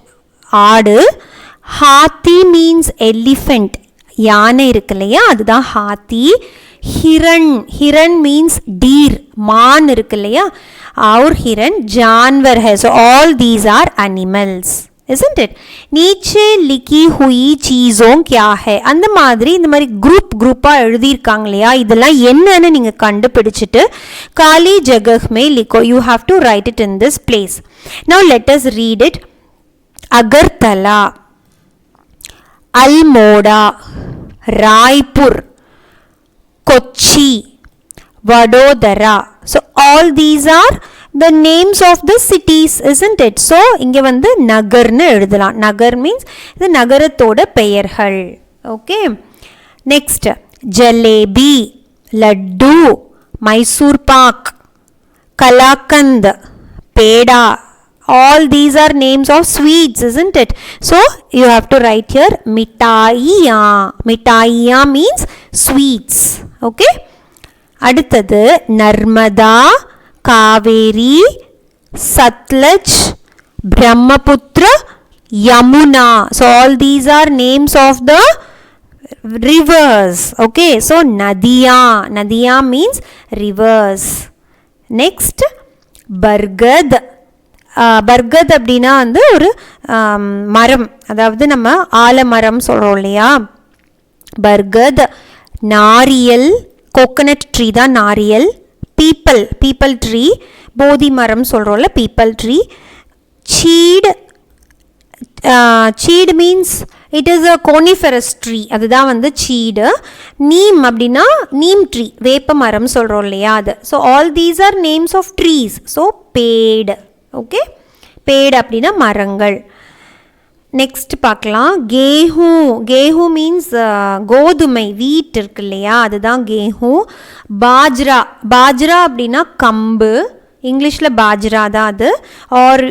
ஆடு, हाथी means elephant, யானை இருக்கு இல்லையா அதுதான் हाथी, हिरण, हिरण means deer, मान இருக்கு இல்லையா, और हिरण जानवर है. so all these are animals, isn't it? नीचे लिखी हुई चीज़ों क्या है? அந்த மாதிரி இந்த மாதிரி குரூப்பாக எழுதியிருக்காங்க இல்லையா, இதெல்லாம் என்னன்னு நீங்கள் கண்டுபிடிச்சிட்டு காலி ஜகஹ் में लिखो. you have to write it in this place. now let us read it. Agartala. Almora, Raipur, Kochi, Vadodara. So all these are the names of the cities, isn't it? So இங்க வந்து நகர்னு எழுதலாம். நகர் means இது நகரத்தோட பெயர்கள். Okay. Next, Jalebi, Laddu, Mysore Pak, Kalakand, Peda. All these are names of sweets, isn't it? So you have to write here Mitaiya. Mitaiya means sweets. Okay. அடுத்தது Narmada, Kaveri, Satluj, Brahmaputra, Yamuna. So all these are names of the rivers. Okay. So Nadiya. Nadiya means rivers. Next, Bargad. Barkat அப்படின்னா வந்து ஒரு மரம், அதாவது நம்ம ஆலமரம் சொல்கிறோம் இல்லையா, பர்கத். நாரியல், கோகனட் ட்ரீ தான் நாரியல். பீப்பல் ட்ரீ, போதி மரம் சொல்கிறோம்ல, பீப்பல் ட்ரீ. சீடு means it is a coniferous tree, அதுதான் வந்து சீடு. நீம் அப்படின்னா நீம் ட்ரீ, வேப்ப மரம் சொல்கிறோம் இல்லையா அது. So all these are names of trees. So பேடு. ஓகே, பேடு அப்படின்னா மரங்கள். நெக்ஸ்ட் பார்க்கலாம் கேஹூ. கேஹூ மீன்ஸ் கோதுமை, வீட் இருக்கு இல்லையா, அதுதான் கேஹூ. பாஜ்ரா. பாஜ்ரா அப்படின்னா கம்பு, இங்கிலீஷில் பாஜ்ரா தான் அது. Or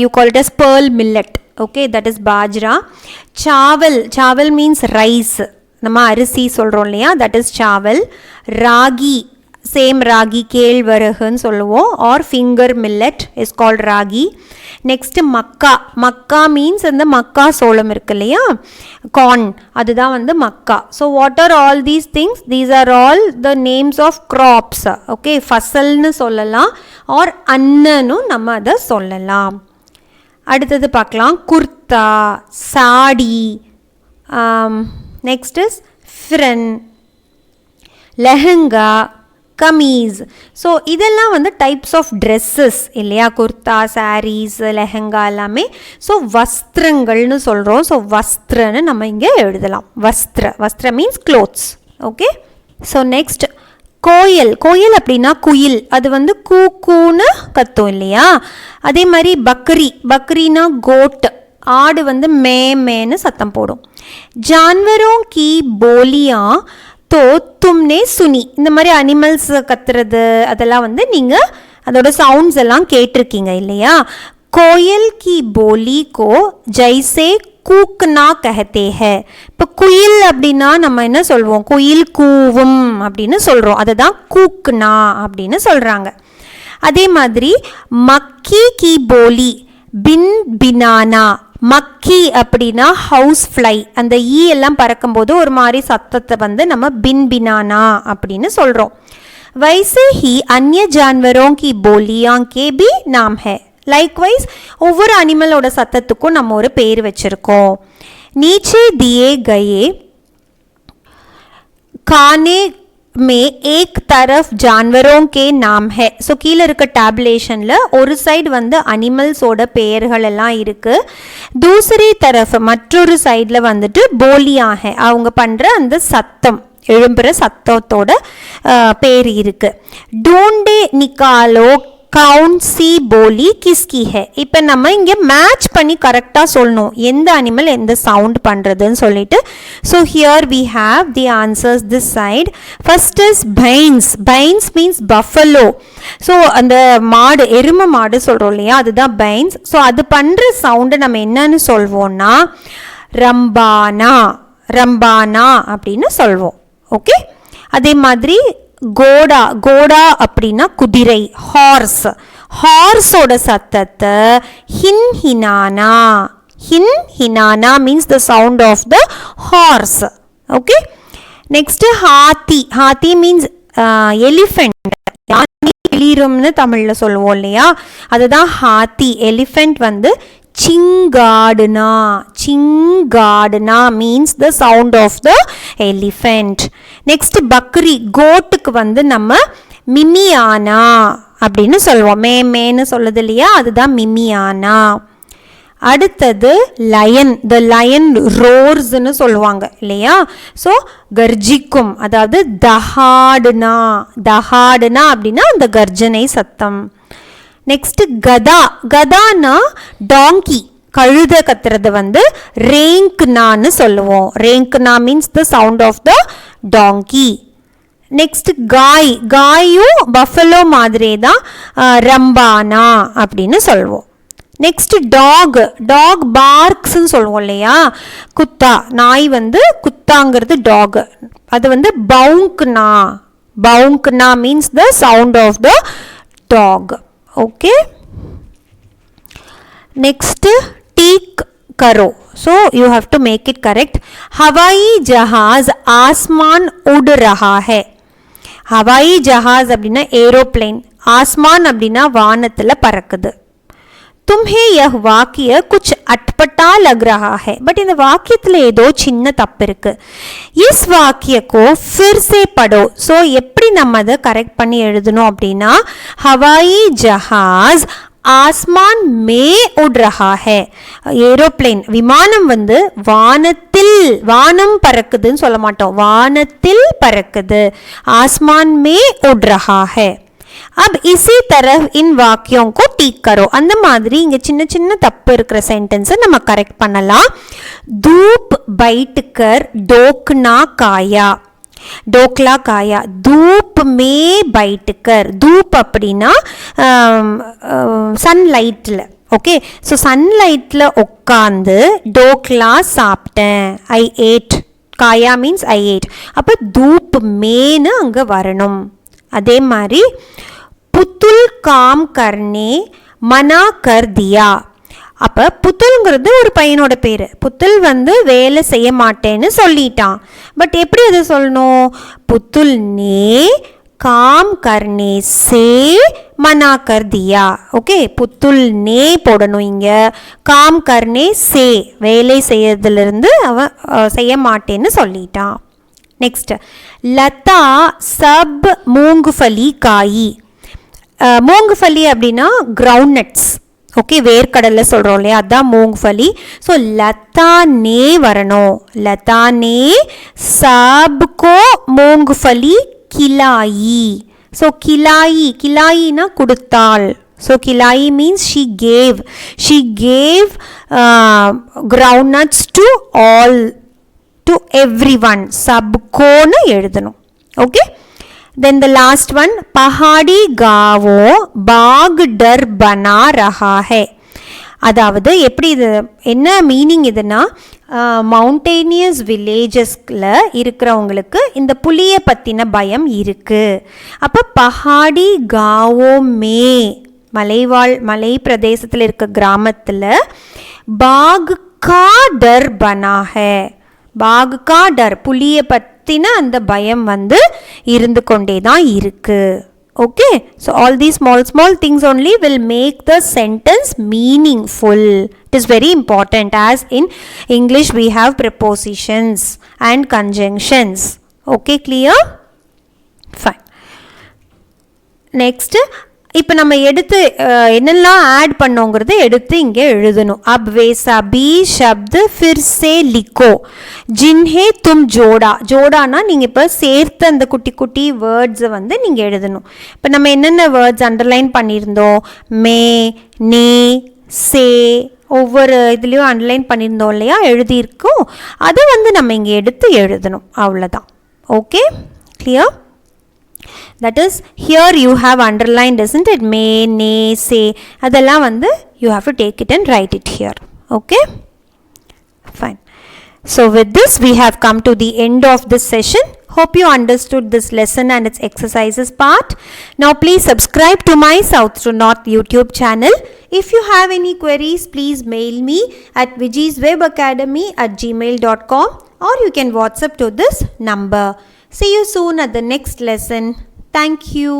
you call it as pearl millet. Okay, that is bajra. சாவல். சாவல் மீன்ஸ் ரைஸ், நம்ம அரிசி சொல்கிறோம் இல்லையா, that is chawal. Ragi, same ragi, கேழ்வரகுன்னு சொல்லுவோம். Or finger millet is called ragi. Next மக்கா. மக்கா மீன்ஸ் அந்த மக்கா சோளம் இருக்கு இல்லையா, கார்ன், அதுதான் வந்து மக்கா. So what are all these things? These are all the names of crops. Okay, ஃபசல்னு சொல்லலாம், ஆர் அன்னன்னு நம்ம அதை சொல்லலாம். அடுத்தது பார்க்கலாம் குர்தா, சாடி. Next is bran, lehenga, kameez. So இதெல்லாம் வந்து டைப்ஸ் ஆஃப் ட்ரெஸ்ஸஸ் இல்லையா, குர்தா, சாரீஸ், லெஹங்கா எல்லாமே. ஸோ வஸ்திரங்கள்னு சொல்கிறோம். ஸோ வஸ்திரன்னு நம்ம இங்கே எழுதலாம். வஸ்திர means clothes. Okay. So next Goyal. Goyal அப்படின்னா குயில், அது வந்து கூன்னு கத்தும் இல்லையா. அதே மாதிரி பக்ரினா கோட், ஆடு வந்து மேன்னு சத்தம் போடும். ஜான்வரோं की बोलियां तो तुमने सुनी. இந்த மாதிரி அனிமல்ஸ் கத்துறது அதெல்லாம் வந்து நீங்கள் அதோட சவுண்ட்ஸ் எல்லாம் கேட்டிருக்கீங்க இல்லையா. கோயல் की बोली को जैसे கூக்னா कहते हैं. இப்போ குயில் அப்படின்னா நம்ம என்ன சொல்வோம், குயில் கூவும் அப்படின்னு சொல்கிறோம், அதை தான் கூக்னா அப்படின்னு சொல்கிறாங்க. அதே மாதிரி மக்கி की बोली பின் பினானா. மக்கி அப்படின்னா ஹவுஸ் ஃப்ளை, அந்த ஈ எல்லாம் பறக்கும்போது ஒரு மாதிரி சத்தத்தை வந்து நம்ம பின் பினானா அப்படின்னு சொல்கிறோம். वैसे ही अन्य जानवरों की बोलियां के भी नाम है. லைக்வைஸ் ஒவ்வொரு அனிமலோட சத்தத்துக்கும் நம்ம ஒரு பேர் வச்சுருக்கோம். नीचे दिए गए खाने में एक तरफ जानवरों के नाम है. ஸோ கீழே இருக்க டேபுலேஷனில் ஒரு சைடு வந்து அனிமல்ஸோட பெயர்கள் எல்லாம் இருக்குது, தூசரி தரஃப் மற்றொரு சைடில் வந்துட்டு போலியாக அவங்க பண்ணுற அந்த சத்தம், எழும்புகிற சத்தத்தோட பேர் இருக்குது. டூண்டே நிக்காலோ கவுண்ட் சி போலி கிஸ்கி ஹே. இப்போ நம்ம இங்கே மேட்ச் பண்ணி கரெக்டாக சொல்லணும் எந்த அனிமல் எந்த சவுண்ட் பண்ணுறதுன்னு சொல்லிட்டு. So here we have the answers this side. First is பைன்ஸ். பைன்ஸ் மீன்ஸ் பஃபலோ. ஸோ அந்த மாடு, எருமை மாடு சொல்கிறோம் இல்லையா, அதுதான் பைன்ஸ். ஸோ அது பண்ணுற சவுண்டை நம்ம என்னன்னு சொல்வோம்னா ரம்பானா, ரம்பானா அப்படின்னு சொல்வோம். ஓகே. அதே மாதிரி கோடா. கோடா அப்படின்னா குதிரை, ஹார்ஸ். ஹார்ஸோட சத்தத்தை ஹின்ஹினானா. ஹின்ஹினானா means the sound of the horse. Okay. Next ஹாத்தி. ஹாத்தி மீன்ஸ் எலிஃபெண்ட். யானை எலிரம்னு தமிழில் சொல்லுவோம் இல்லையா, அதுதான் ஹாத்தி. எலிஃபெண்ட் வந்து சிங்காடுனா. சிங்காடுனா means the sound of the elephant. Next பக்ரி. கோட்டுக்கு வந்து நம்ம மிமியானா அப்படின்னு சொல்லுவோம். மேன்னு சொல்லுது இல்லையா, அதுதான் மிமியானா. அடுத்தது லயன். த லயன் ரோர்ஸ்ன்னு சொல்லுவாங்க இல்லையா? ஸோ கர்ஜிக்கும், அதாவது தஹாடுனா. தஹாடுனா அப்படின்னா அந்த கர்ஜனை சத்தம். நெக்ஸ்ட் கதா. கதானா டாங்கி, கழுத கத்துறது வந்து ரேங்க்னான்னு சொல்லுவோம். ரேங்க்னா means the sound of the donkey. Next காய். காயும் பஃபலோ மாதிரியே தான் ரம்பானா அப்படின்னு சொல்லுவோம். Next talk. டாக் பார்க்ஸ்ன்னு சொல்லுவோம் இல்லையா? குத்தா, நாய் வந்து குத்தாங்கிறது டாக். அது வந்து பவுங்க்னா. பவுங்க்னா means the sound of the dog. Okay. Next டீக் करो. So you have to make it correct. हवाई जहाज आसमान उड़ रहा है. हवाई जहाज அப்படின்னா ஏரோப்ளேன், ஆஸ்மான் அப்படின்னா வானத்துல பறக்குது. तुम्हें यह वाक्य कुछ अटपटा लग रहा है. बट இந்த வாக்கியத்துல ஏதோ சின்ன தப்பு இருக்கு. इस वाक्य को फिर से पढ़ो. ஸோ எப்படி நம்ம அதை கரெக்ட் பண்ணி எழுதணும் அப்படின்னா, हवाई जहाज ஆஸ்மான் மே உட் ரஹா ஹே. ஏரோப்ளேன் விமானம் வந்து வானத்தில், வானம் பறக்குதுன்னு சொல்ல மாட்டோம், வானத்தில் பறக்குது. ஆஸ்மான் மே உட் ரஹா ஹே. अब इसी तरह इन वाक्यों को ठीक करो. அந்த மாதிரி இங்க சின்ன சின்ன தப்பு இருக்கிற சென்டென்ஸை நம்ம கரெக்ட் பண்ணலாம். धूप बैठ कर डोकना काया. डोकला काया. धूप में बैठ कर. धूप அப்படின்னா சன்லைட்டில். ஓகே. ஸோ சன்லைட்டில் உட்காந்து டோக்லா சாப்பிட்டேன். I ate. காயா மீன்ஸ் ஐ ஏட். அப்போ தூப் மேன்னு அங்கே வரணும். அதே மாதிரி புத்துல் காம் கர்னே மனா கர் தியா. அப்போ புத்துல்ங்கிறது ஒரு பையனோட பேர். புத்துல் வந்து வேலை செய்ய மாட்டேன்னு சொல்லிட்டான். பட் எப்படி அதை சொல்லணும்? புத்துல் நே காம் கர்னே சே மனா கர் தியா. ஓகே. புத்துல் நே போடணும் இங்கே. காம் கர்னே சே, வேலை செய்யறதுலேருந்து அவன் செய்ய மாட்டேன்னு சொல்லிட்டான். நெக்ஸ்ட் லதா சப் மூங்குஃபலி காயி. மூங்குஃபலி அப்படின்னா கிரவுண்ட்நட்ஸ். ஓகே. வேர்க்கடலை சொல்கிறோம் இல்லையா, அதுதான் மூங்குஃபலி. ஸோ லதா நே வரணும். லதா நே சப்கோ மூங்குஃபலி கிலாயி. ஸோ கிலாயி, கிலாயினா கொடுத்தாள். ஸோ கிலாயி means she gave. She gave groundnuts to all, to everyone. சப்கோன்னு எழுதணும். Okay. then the last one पहाड़ी गावों बाग डर बना रहा है. அதாவது எப்படி இது என்ன மீனிங் இதுனா, மவுண்டேனியஸ் வில்லேஜஸ்ல இருக்கிறவங்களுக்கு இந்த புலியை பற்றின பயம் இருக்கு. அப்போ பஹாடி காவோ மே, மலை பிரதேசத்தில் இருக்க கிராமத்தில் பாக் கா டர் பனா ஹே. பாக் கா டர், புலியை பற்றின அந்த பயம் வந்து இருந்து கொண்டே தான் இருக்கு. Okay, so all these small things only will make the sentence meaningful. It is very important, as in English we have prepositions and conjunctions. Okay, clear? Fine. Next, இப்போ நம்ம எடுத்து என்னெல்லாம் ஆட் பண்ணோங்கிறத எடுத்து இங்கே எழுதணும். அப் வே சபி ஷப்து ஃபிர் சே லிக்கோ ஜின்ஹே தும் ஜோடா. ஜோடானா நீங்கள் இப்போ சேர்த்து அந்த குட்டி குட்டி வேர்ட்ஸை வந்து நீங்கள் எழுதணும். இப்போ நம்ம என்னென்ன வேர்ட்ஸ் அண்டர்லைன் பண்ணியிருந்தோம், மே, நே, சே, ஒவ்வொரு இதுலேயும் அண்டர்லைன் பண்ணியிருந்தோம் இல்லையா, எழுதியிருக்கோம். அதை வந்து நம்ம இங்கே எடுத்து எழுதணும், அவ்வளோதான். Okay, clear? That is, here you have underlined, isn't it? May, ne, say. அதெல்லாம் வந்து you have to take it and write it here. Okay? Fine. So with this we have come to the end of this session. Hope you understood this lesson and its exercises part. Now please subscribe to my South to North YouTube channel. If you have any queries, please mail me at vijiswebacademy@gmail.com, or you can WhatsApp to this number. See you soon at the next lesson. Thank you.